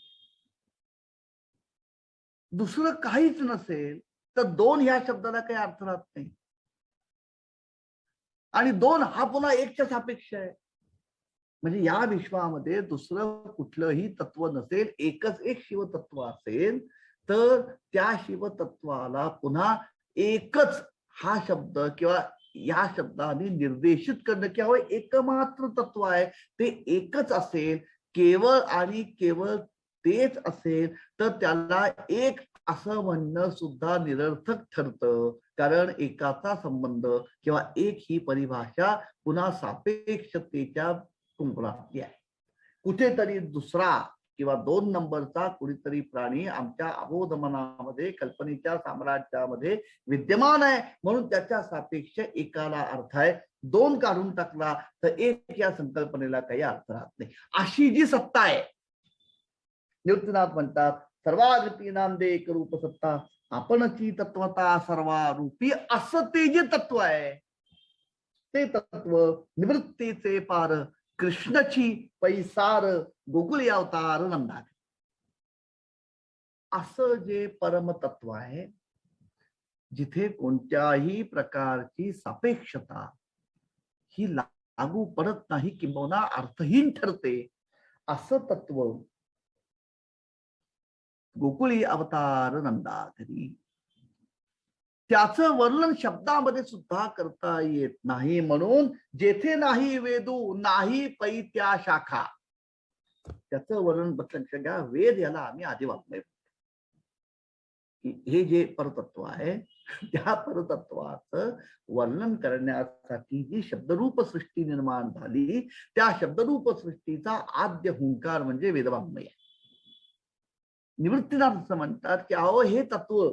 दुसरं काहीच नसेल तर दोन ह्या शब्दाला काही अर्थ राहत नाही. आणि दोन हा पुन्हा एकच्या सापेक्ष आहे. म्हणजे या विश्वामध्ये दुसरं कुठलंही तत्व नसेल, एकच एक शिवतत्व असेल तर त्या शिवतत्वाला पुन्हा एकच हा शब्द किंवा या शब्दाने निर्देशित करणं की हवं एकमात्र तत्व आहे, ते एकच असेल, केवळ आणि केवळ तेच असेल तर त्याला एक असं म्हणणं सुद्धा निरर्थक ठरतं. कारण एकाचा संबंध किंवा एक ही परिभाषा पुन्हा सापेक्षतेच्या कुंपणातली आहे. कुठेतरी दुसरा किंवा दोन नंबरचा कुणीतरी प्राणी आमच्या अबोधमनामध्ये कल्पनेच्या साम्राज्यामध्ये विद्यमान आहे म्हणून त्याच्या सापेक्ष एकाला अर्थ आहे. दोन काढून टाकला तर एक या संकल्पनेला काही अर्थ राहत नाही. अशी जी सत्ता आहे, निवृत्तीनाथ म्हणतात सर्वागती नांदे एकरूप सत्ता, आपणची तत्वता सर्वारूपी असं ते जे तत्व आहे ते तत्व निवृत्तीचे पार कृष्णची पैसार गोकुळी अवतार नंदा, असं जे परमतत्व आहे जिथे कोणत्याही प्रकारची सापेक्षता ही लागू पडत नाही किंबहुना अर्थहीन ठरते, असं तत्व गोकुळी अवतार नंदाधरी. त्याचं वर्णन शब्दामध्ये सुद्धा करता येत नाही. म्हणून जेथे नाही वेदू नाही पै त्या शाखा, त्याचं वर्णन लक्षात घ्या. वेद याला आम्ही आधी वापरले. हे जे परतत्व आहे त्या परतत्वाचं वर्णन करण्यासाठी जी शब्दरूप सृष्टी निर्माण झाली त्या शब्दरूप सृष्टीचा आद्य हुंकार म्हणजे वेदवाङ्मय. निवृत्तीनाथ असं म्हणतात की अहो हे तत्व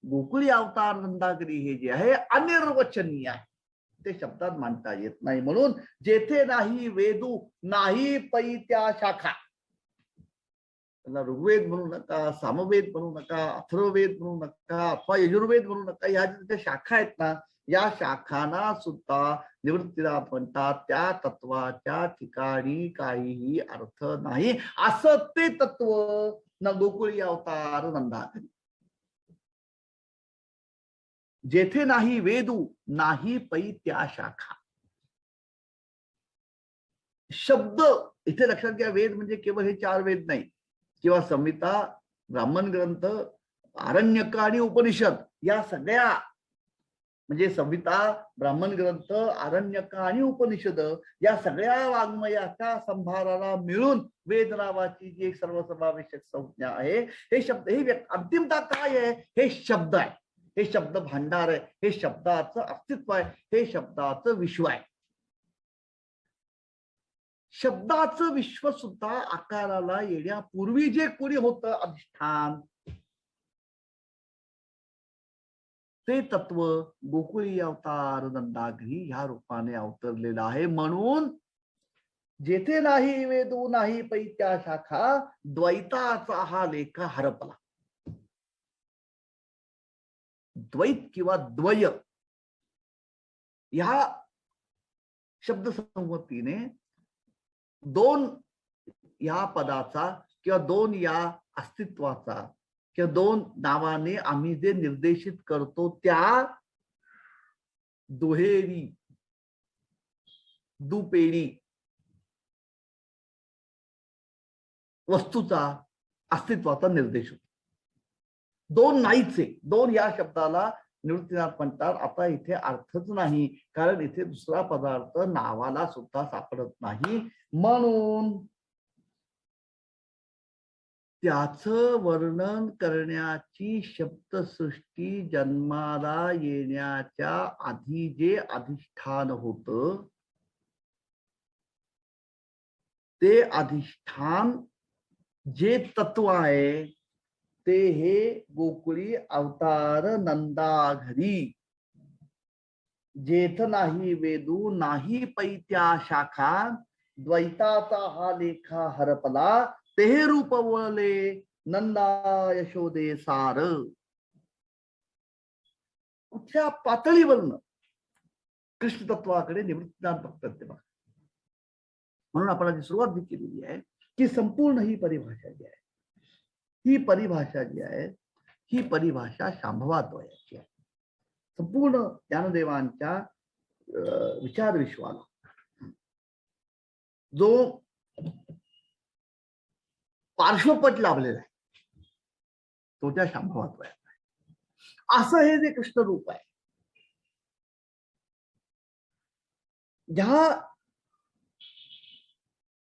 गोकुळी अवतार नंदागिरी हे जे आहे अनिर्वचनीय आहे, ते शब्दात मांडता येत नाही. म्हणून जेथे नाही वेदू नाही पै त्या शाखा, त्याला ऋग्वेद म्हणू नका, सामवेद म्हणू नका, अथर्ववेद म्हणू नका अथवा यजुर्वेद म्हणू नका, ह्या ज्या शाखा आहेत ना या शाखांना सुद्धा निवृत्तीनाथ म्हणतात त्या तत्वाच्या ठिकाणी काहीही अर्थ नाही, असं ते तत्व न गोकुळी अवतार नंदाघरी. जेथे नाही वेदू नाही पै त्या शाखा. शब्द इथे लक्षात घ्या, वेद म्हणजे केवळ हे 4 वेद नाही, किंवा संहिता, ब्राह्मण ग्रंथ, आरण्यक आणि उपनिषद, या सगळ्या म्हणजे संहिता, ब्राह्मण ग्रंथ, आरण्यक आणि उपनिषद या सगळ्या वाङ्मयाच्या संभाराला मिळून वेद नावाची जी एक सर्वसमावेशक संज्ञा आहे, हे शब्द, हे अंतिमता काय आहे, हे शब्द आहे, हे शब्द भांडार आहे, हे शब्दाचं अस्तित्व आहे, हे शब्दाचं विश्व आहे. शब्दाचं विश्व सुद्धा आकाराला येण्यापूर्वी जे कोणी होतं अधिष्ठान, ते तत्व गोकुळी अवतार नंदाघरी ह्या रूपाने अवतरलेलं आहे. म्हणून जेथे नाही वेदू नाही पै त्या शाखा, द्वैताचा हा लेख हरपला. द्वैत किंवा द्वय ह्या शब्दसंमतीने दोन या पदाचा किंवा दोन या अस्तित्वाचा किंवा दोन नावाने आम्ही जे निर्देशित करतो त्या दुहेरी, दुपेरी वस्तूचा अस्तित्वाचा निर्देश होतो. दोन नाहीचे, दोन या शब्दाला निवृत्तीनाथ म्हणतात आता इथे अर्थच नाही, कारण इथे दुसरा पदार्थ नावाला सुद्धा सापडत नाही. म्हणून त्याचं वर्णन करण्याची शब्दसृष्टी जन्माला येण्याच्या आधी जे अधिष्ठान होतं, ते अधिष्ठान जे तत्व आहे ते हे गोकुळी अवतार नंदाघरी, जेथ नाही वेदू नाही पै त्या शाखा, द्वैताचा हा लेखा हरपला, ते रूप वळले नंदा यशोदे सार. कुठल्या पातळीवरनं कृष्ण तत्वाकडे निवृत्तीनाथ बघतात ते बघा. म्हणून आपण आधी सुरुवात जी केलेली आहे की संपूर्ण ही परिभाषा जी आहे, ही परिभाषा जी आहे, ही परिभाषा शांभवाद्वयाची आहे. संपूर्ण ज्ञानदेवांच्या विचार विश्वाला जो पार्श्वपट लाभलेला आहे तो त्या शांभवाद्वयात आहे. असं हे जे कृष्ण रूप आहे, ज्या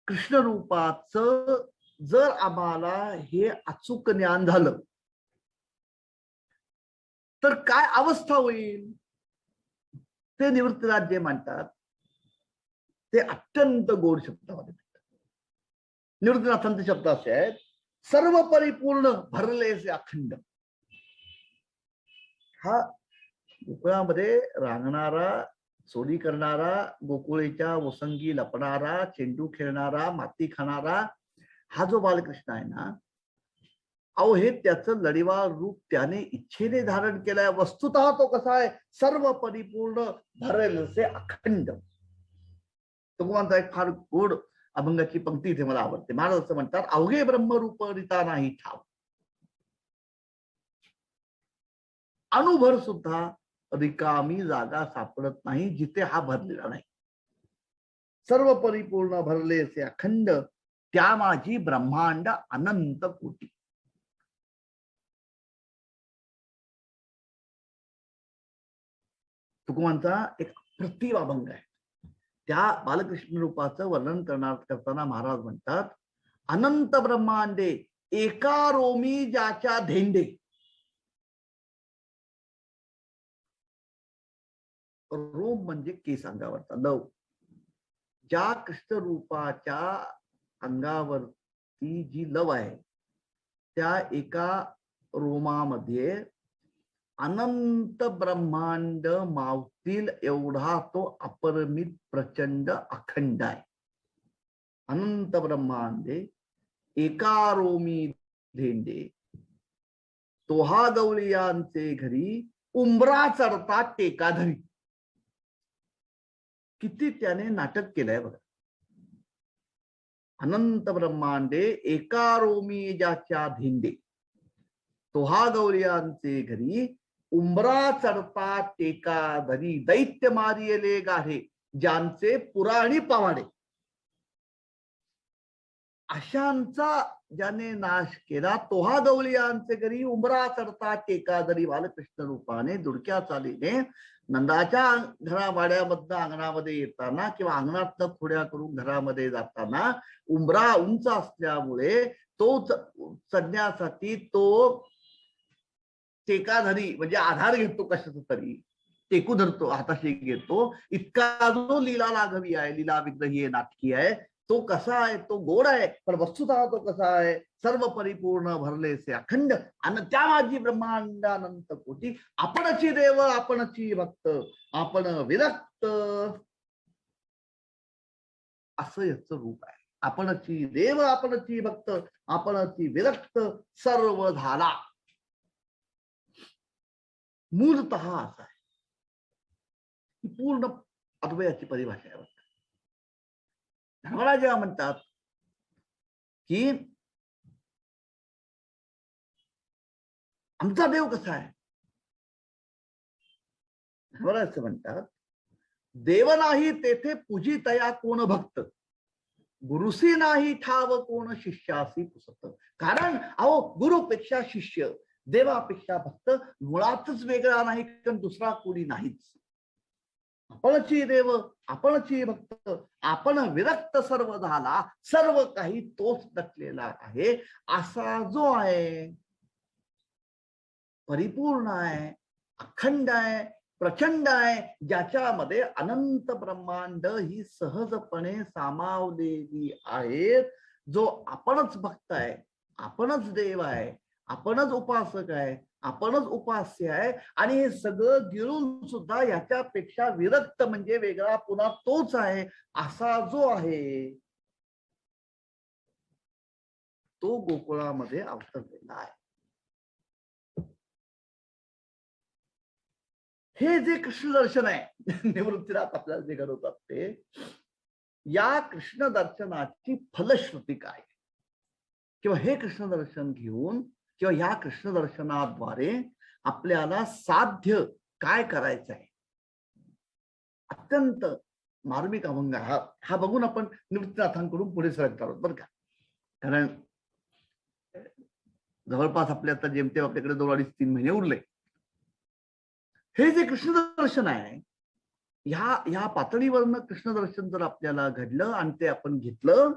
कृष्ण रूपाचं जर आम्हाला हे अचूक ज्ञान झालं तर काय अवस्था होईल, ते निवृत्तीनाथ जे म्हणतात ते अत्यंत गोड शब्दामध्ये म्हणतात. निवृत्तीनाथांचे शब्द असे आहेत, सर्व परिपूर्ण भरलेसे अखंड. हा गोकुळामध्ये रांगणारा, चोरी करणारा, गोकुळीच्या ओसंगी लपणारा, चेंडू खेळणारा, माती खाणारा हा जो बालकृष्ण आहे ना, अहो हे त्याचं लढीवाळ रूप त्याने इच्छेने धारण केलाय. वस्तुतः तो कसा आहे, सर्व परिपूर्ण भरलेसे अखंड. तुकोबांचा एक फार गोड अभंगाची पंक्ती इथे मला आवडते. महाराज असं म्हणतात, अवघे ब्रह्मरूप रिता नाही ठाव, अनुभर सुद्धा रिकामी जागा सापडत नाही जिथे हा भरलेला नाही. सर्व परिपूर्ण भरलेसे अखंड, त्या माझी ब्रह्मांड अनंत कोटी. तुकोबांचा एक अप्रतिम अभंग आहे. त्या बालकृष्ण रूपाचं वर्णन करताना महाराज म्हणतात, अनंत ब्रह्मांडे एका रोमी ज्याच्या धेंडे. रोम म्हणजे केस अंगावरचा लव. ज्या कृष्ण रूपाच्या अंगावरती जी लव आहे त्या एका रोमामध्ये अनंत ब्रह्मांड मावतील एवढा तो अपरिमित प्रचंड अखंड आहे. अनंत ब्रह्मांडे एका रोमी धेंडे, तोहा गवळियांचे घरी उंबरा चढता टेकाधरी. किती त्याने नाटक केलंय बघा. अनंत ब्रह्मांडे एका रोमी ज्याच्या धिंडे, तोहा गौरियांचे घरी उंबरा चढता टेकाधरी, दैत्य मारियले गाढे ज्यांचे पुराणी पावाडे. अशांचा ज्याने नाश केला, तोहा गवलियांचे घरी उंबरा चढता टेकाधरी, बालकृष्ण रूपाने दुडक्या चालीने नंदाच्या घरावाड्यामधनं अंगणामध्ये येताना किंवा अंगणातनं खोड्या करून घरामध्ये जाताना उंबरा उंच असल्यामुळे तो चढण्यासाठी तो टेकाधरी म्हणजे आधार घेतो, कशाचा तरी टेकू धरतो, हाताशी घेतो. इतका जो लीला लाघवी आहे, लीला विग्रही नाटकी आहे, तो कसा आहे, तो गोड आहे. पण वस्तुतः तो कसा आहे, सर्व परिपूर्ण भरलेसे अखंड आणि त्या माझी ब्रह्मांडानंत कोटी. आपणची देव आपणची भक्त, आपण विरक्त, असं याचं रूप आहे. आपणची देव आपणची भक्त, आपणची विरक्त, सर्व झाला. मूलतः असा आहे. ही पूर्ण अद्वयाची परिभाषा आहे. धर्मराज जेव्हा म्हणतात की आमचा देव कसा आहे, धर्मराज म्हणतात देव नाही तेथे पूजितया कोण भक्त, गुरुसी नाही ठाव कोण शिष्यासी पुसत. कारण अहो गुरुपेक्षा शिष्य, देवापेक्षा भक्त मुळातच वेगळा नाही, कारण दुसरा कोणी नाहीच. आपणची देव आपणची भक्त, आपण विरक्त सर्व झाला, सर्व काही तोच नटलेला आहे. असा जो आहे, परिपूर्ण आहे, अखंड आहे, प्रचंड आहे, ज्याच्यामध्ये अनंत ब्रह्मांड ही सहजपणे सामावलेली आहेत. जो आपणच भक्त आहे, आपणच देव आहे, आपणच उपासक आहे, आपणच उपास्य आहे, आणि हे सगळं गिळून सुद्धा याच्यापेक्षा विरक्त म्हणजे वेगळा पुन्हा तोच आहे, असा जो आहे तो गोकुळामध्ये अवतरलेला आहे. हे जे कृष्ण दर्शन आहे निवृत्तीनाथ आपल्याला जे घडवतात ते, या कृष्ण दर्शनाची फलश्रुती काय, किंवा हे कृष्ण दर्शन घेऊन किंवा या कृष्ण दर्शनाद्वारे आपल्याला साध्य काय करायचं आहे, अत्यंत मार्मिक अभंग हा बघून आपण निवृत्तीनाथांकडून पुढे सरकत आहोत बरं का. कारण जवळपास आपल्या आता जेमतेम आपल्याकडे 2-2.5-3 महिने उरले. हे जे कृष्ण दर्शन आहे, ह्या पातळीवरनं कृष्ण दर्शन जर आपल्याला घडलं आणि ते आपण घेतलं,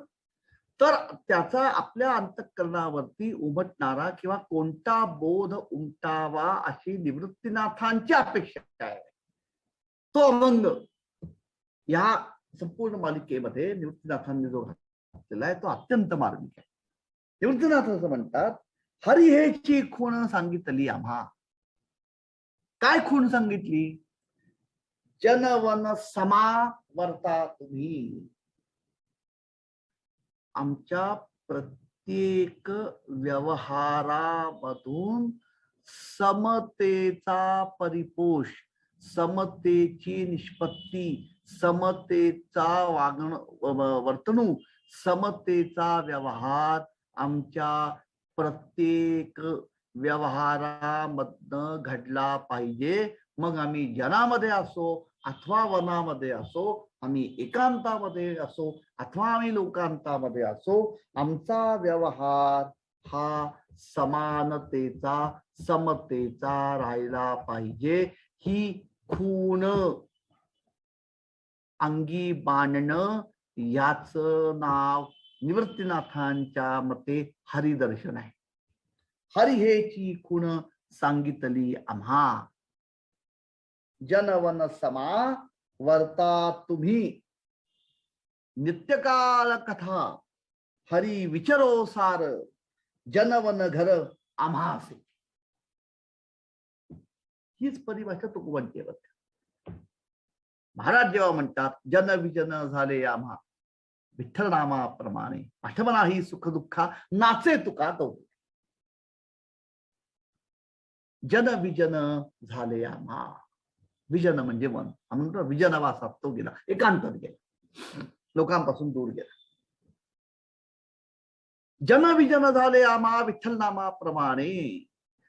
तर त्याचा आपल्या अंतःकरणावरती उमटणारा किंवा कोणता बोध उमटावा अशी निवृत्तीनाथांची अपेक्षा आहे. तो अभंग या संपूर्ण मालिकेमध्ये निवृत्तीनाथांनी जो घातलेला आहे तो अत्यंत मार्मिक आहे. निवृत्तीनाथ असं म्हणतात, हरी हेची खूण सांगितली आम्हा. काय खूण सांगितली? जनवन समा वर्ता तुम्ही. आमच्या प्रत्येक व्यवहारामधून समतेचा परिपोष, समतेची निष्पत्ती, समतेचा वर्तणूक, समतेचा व्यवहार आमच्या प्रत्येक व्यवहारामधनं घडला पाहिजे. मग आम्ही जनामध्ये असो अथवा वनामध्ये असो, आम्ही एकांतामध्ये असो अथवा आम्ही लोकांतामध्ये असो, आमचा व्यवहार हा समानतेचा, समतेचा राहिला पाहिजे. ही खूण अंगी बाणणं, याचं नाव निवृत्तीनाथांच्या मते हरिदर्शन आहे. हरी हेची खूण सांगितली आम्हा. जनवन समा वर्ता तुम्ही. नित्यकाल कथा हरी विचरो सार, जनवन घर आम्हासे. हीच परिभाषा तुकोबांची आहे. महाराज जेव्हा म्हणतात जन विजन झाले आम्हा, विठ्ठल नामाप्रमाणे आठवणाही सुख दुःखा, नाचे तुका तो. जन विजन झाले आम्हा. विजन म्हणजे वन, म्हणतो विजनवासात तो गेला, एकांतात गेला, लोकांपासून दूर गेला. जन विजन झाले आम्हा विठ्ठल नामाप्रमाणे.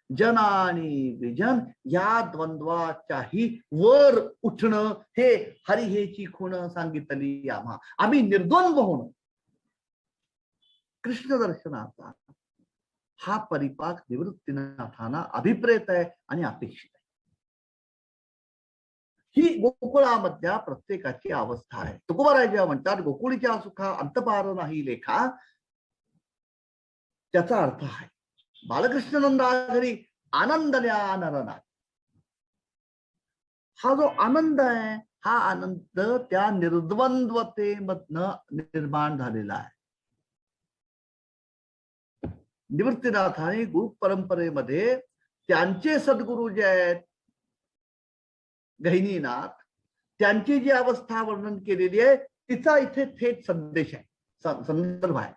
जन आणि विजन या द्वंद्वाच्याही वर उठणं हे हरिहेची खूण सांगितली आम्हा. आम्ही निर्द्वंद्व होणं कृष्ण दर्शनाचा हा परिपाक निवृत्तीनाथांना अभिप्रेत आहे आणि अपेक्षित आहे. ही गोकुळामधल्या प्रत्येकाची अवस्था आहे. तुकोबाराय जेव्हा म्हणतात गोकुळीच्या सुखा अंतपार नाही लेखा, त्याचा अर्थ आहे बालकृष्ण नंदा घरी आनंदल्या नरनाथ. हा जो आनंद आहे हा आनंद त्या निर्द्वंद्वतेमधनं निर्माण झालेला आहे. निवृत्तीनाथाने गुरु परंपरेमध्ये त्यांचे सद्गुरु जे आहेत गहिनीनाथ, त्यांची जी अवस्था वर्णन केलेली आहे तिचा इथे थेट संदेश आहे, संदर्भ आहे.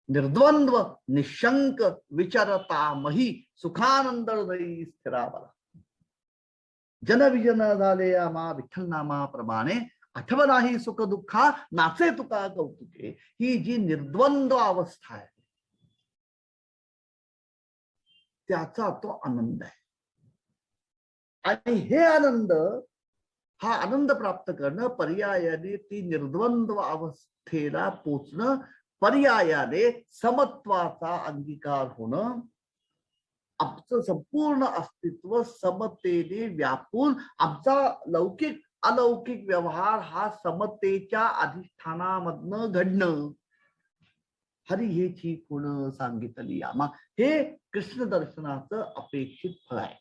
निर्द्वंद्व निशंक विचारता मही सुखानंद हृदयी स्थिरावला. जनविजन झाले आम्हा विठ्ठल नामाप्रमाणे. आठव नाही सुख दुःखा नाचे तुका कौतुके. ही जी निर्द्वंद्व अवस्था आहे त्याचा तो आनंद आहे. आणि हे आनंद, हा आनंद प्राप्त करणं पर्यायाने ती निर्द्वंद्व अवस्थेला पोचणं, पर्यायाने समत्वाचा अंगीकार होणं, आमचं संपूर्ण अस्तित्व समतेने व्यापून आमचा लौकिक अलौकिक व्यवहार हा समतेच्या अधिष्ठानामधनं घडणं, हरी हेची खूण सांगितली आम्हा. हे कृष्ण दर्शनाचं अपेक्षित फळ आहे.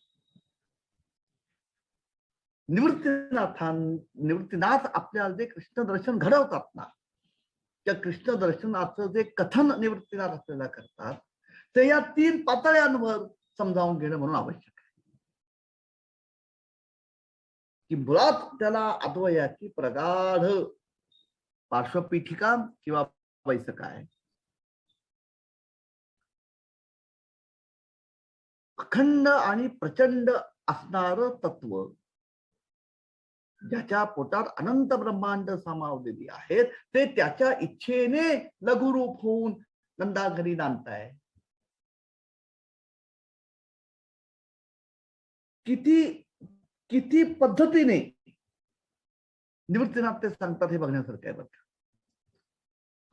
निवृत्तीनाथ आपल्याला जे कृष्ण दर्शन घडवतात ना, त्या कृष्ण दर्शनाचं जे कथन निवृत्तीनाथ आपल्याला करतात ते या 3 पातळ्यांवर समजावून घेणं म्हणून आवश्यक आहे. की मुळात त्याला अद्वयाची प्रगाढ पार्श्वपीठिका किंवा वैसक आहे. अखंड आणि प्रचंड असणार तत्व, ज्याच्या पोटात अनंत ब्रह्मांड सामावलेली आहेत, ते त्याच्या इच्छेने लघुरूप होऊन नंदाघरी नांदताय. किती पद्धतीने निवृत्तीनाथ ते सांगतात हे बघण्यासारखं आहे बघा.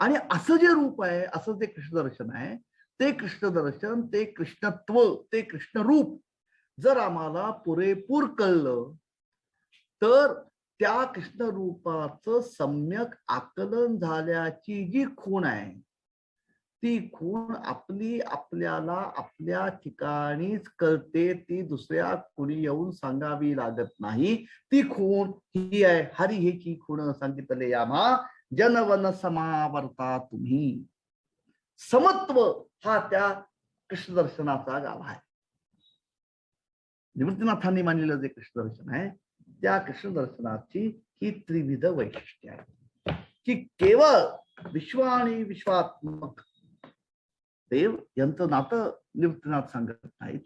आणि असं जे रूप आहे, असं जे कृष्ण दर्शन आहे, ते कृष्ण दर्शन, ते कृष्णत्व, ते कृष्ण रूप जर आम्हाला पुरेपूर कळलं तर त्या कृष्ण रूपाचं सम्यक आकलन झाल्याची जी खूण आहे ती खूण आपल्याला आपल्या ठिकाणीच कळते. ती दुसऱ्या कुणी येऊन सांगावी लागत नाही. ती खूण ही आहे हरी हेची खूण सांगितले आम्हा. जनवन समावर्ता तुम्ही. समत्व हा त्या कृष्ण दर्शनाचा गाभा आहे. निवृत्तीनाथांनी मानलेलं जे कृष्ण दर्शन आहे त्या कृष्ण दर्शनाची ही त्रिविध वैशिष्ट्ये आहे की केवळ विश्व आणि विश्वात्मक देव यांचं नातं निवृत्तीनाथ सांगत नाहीत.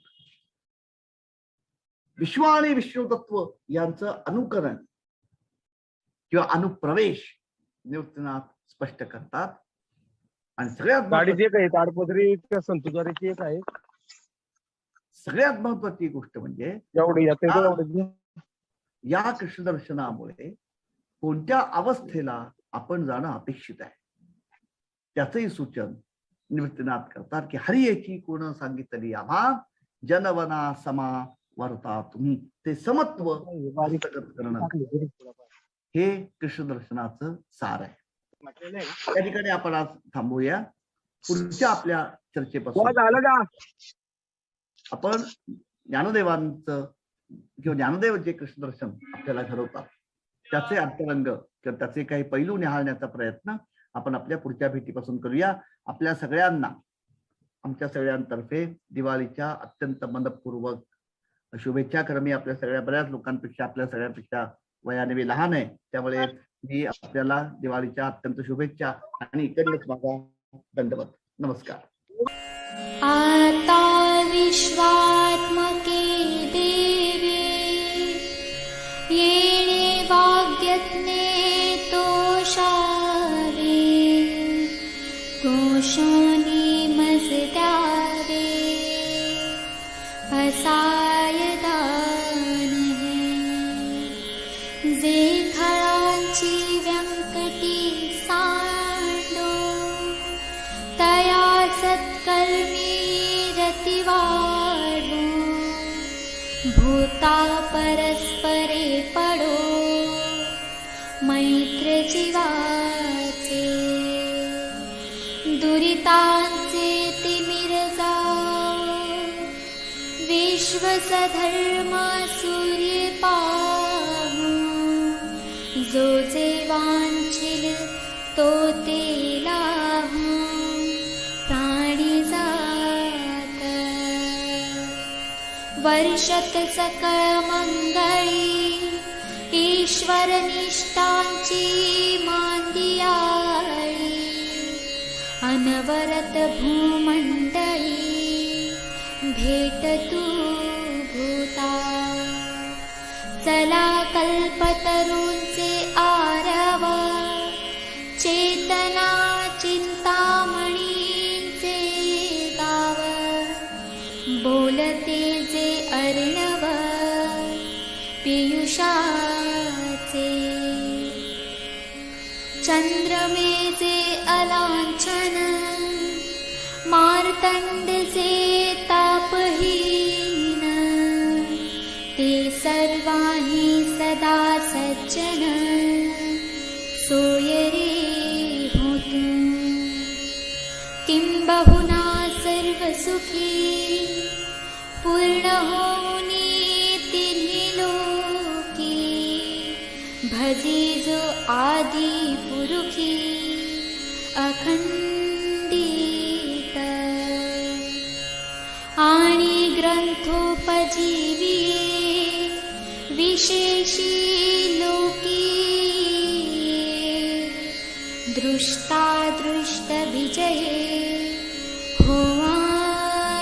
विश्व आणि विष्णू तत्व यांचं अनुकरण किंवा अनुप्रवेश निवृत्तीनाथ स्पष्ट करतात. आणि सगळ्यात महत्वाची गोष्ट म्हणजे या कृष्ण दर्शनामुळे कोणत्या अवस्थेला आपण जाणं अपेक्षित आहे त्याचंही सूचन निवृत्तीनाथ करतात की हरी याची कोण सांगितली आम्हा. जनवना समा वर्ता तुम्ही. ते समत्व करणं हे कृष्ण दर्शनाचं सार आहे. त्या ठिकाणी आपण आज थांबूया. पुढच्या आपल्या चर्चेपासून आपण ज्ञानदेवांचं किंवा ज्ञानदेव जे कृष्ण दर्शन आपल्याला घडवतात त्याचे अंतरंग किंवा त्याचे काही पैलू निहाळण्याचा प्रयत्न आपण आपल्या पुढच्या भेटीपासून करूया. आपल्या सगळ्यांना आमच्या सगळ्यांतर्फे दिवाळीच्या अत्यंत मनपूर्वक शुभेच्छा. खरं मी आपल्या सगळ्या बऱ्याच लोकांपेक्षा आपल्या सगळ्यांपेक्षा वयाने मी लहान आहे, त्यामुळे मी आपल्याला दिवाळीच्या अत्यंत शुभेच्छा आणि इकडलेच माझा दंडवत. नमस्कार. विश्वात्मके देवे येणे वाग्यज्ञे तोषावे तोषोनी मजद्यावे पसाय दान जे खळांची व्यंकटी सांडो तया सत्कर्मी रतिवाडो भूता परस्परे पडो मैत्र जीवाचे दुरितांचे तिमिर जाओ विश्वसधर्म सूर्य पाहू जो जे वांछिल तो ते लाहू प्राणी जात वर्षत सकळ मंगळी ईश्वर निष्ठांची मांदियाळी अनवरत भूमंडळी भेट तू भूता चला कल्पतरूंचे आरव चेतना चिंतामणींचे गाव बोलते जे अर्णव पियुषाचे चंद्रमेचे अलांछन मार्तंडचे तापहीन ते सर्वाही सदा सज्जन सोयरे होतु किंबहुना सर्व सुखी पूर्ण होनी तिन्ही लोकी भजी जो आदि पुरुखी अखंडित आणि ग्रंथोपजीविये विशेषी लोकी दृष्टा दृष्ट विजये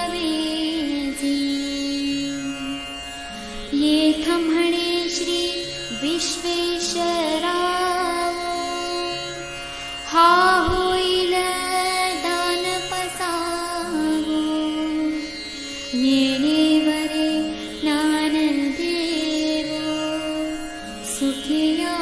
होवावेजी येथ म्हणे श्री विश्वेश्वराव हा होईल दान पसावो येणेवरे ज्ञानदेवो सुखिया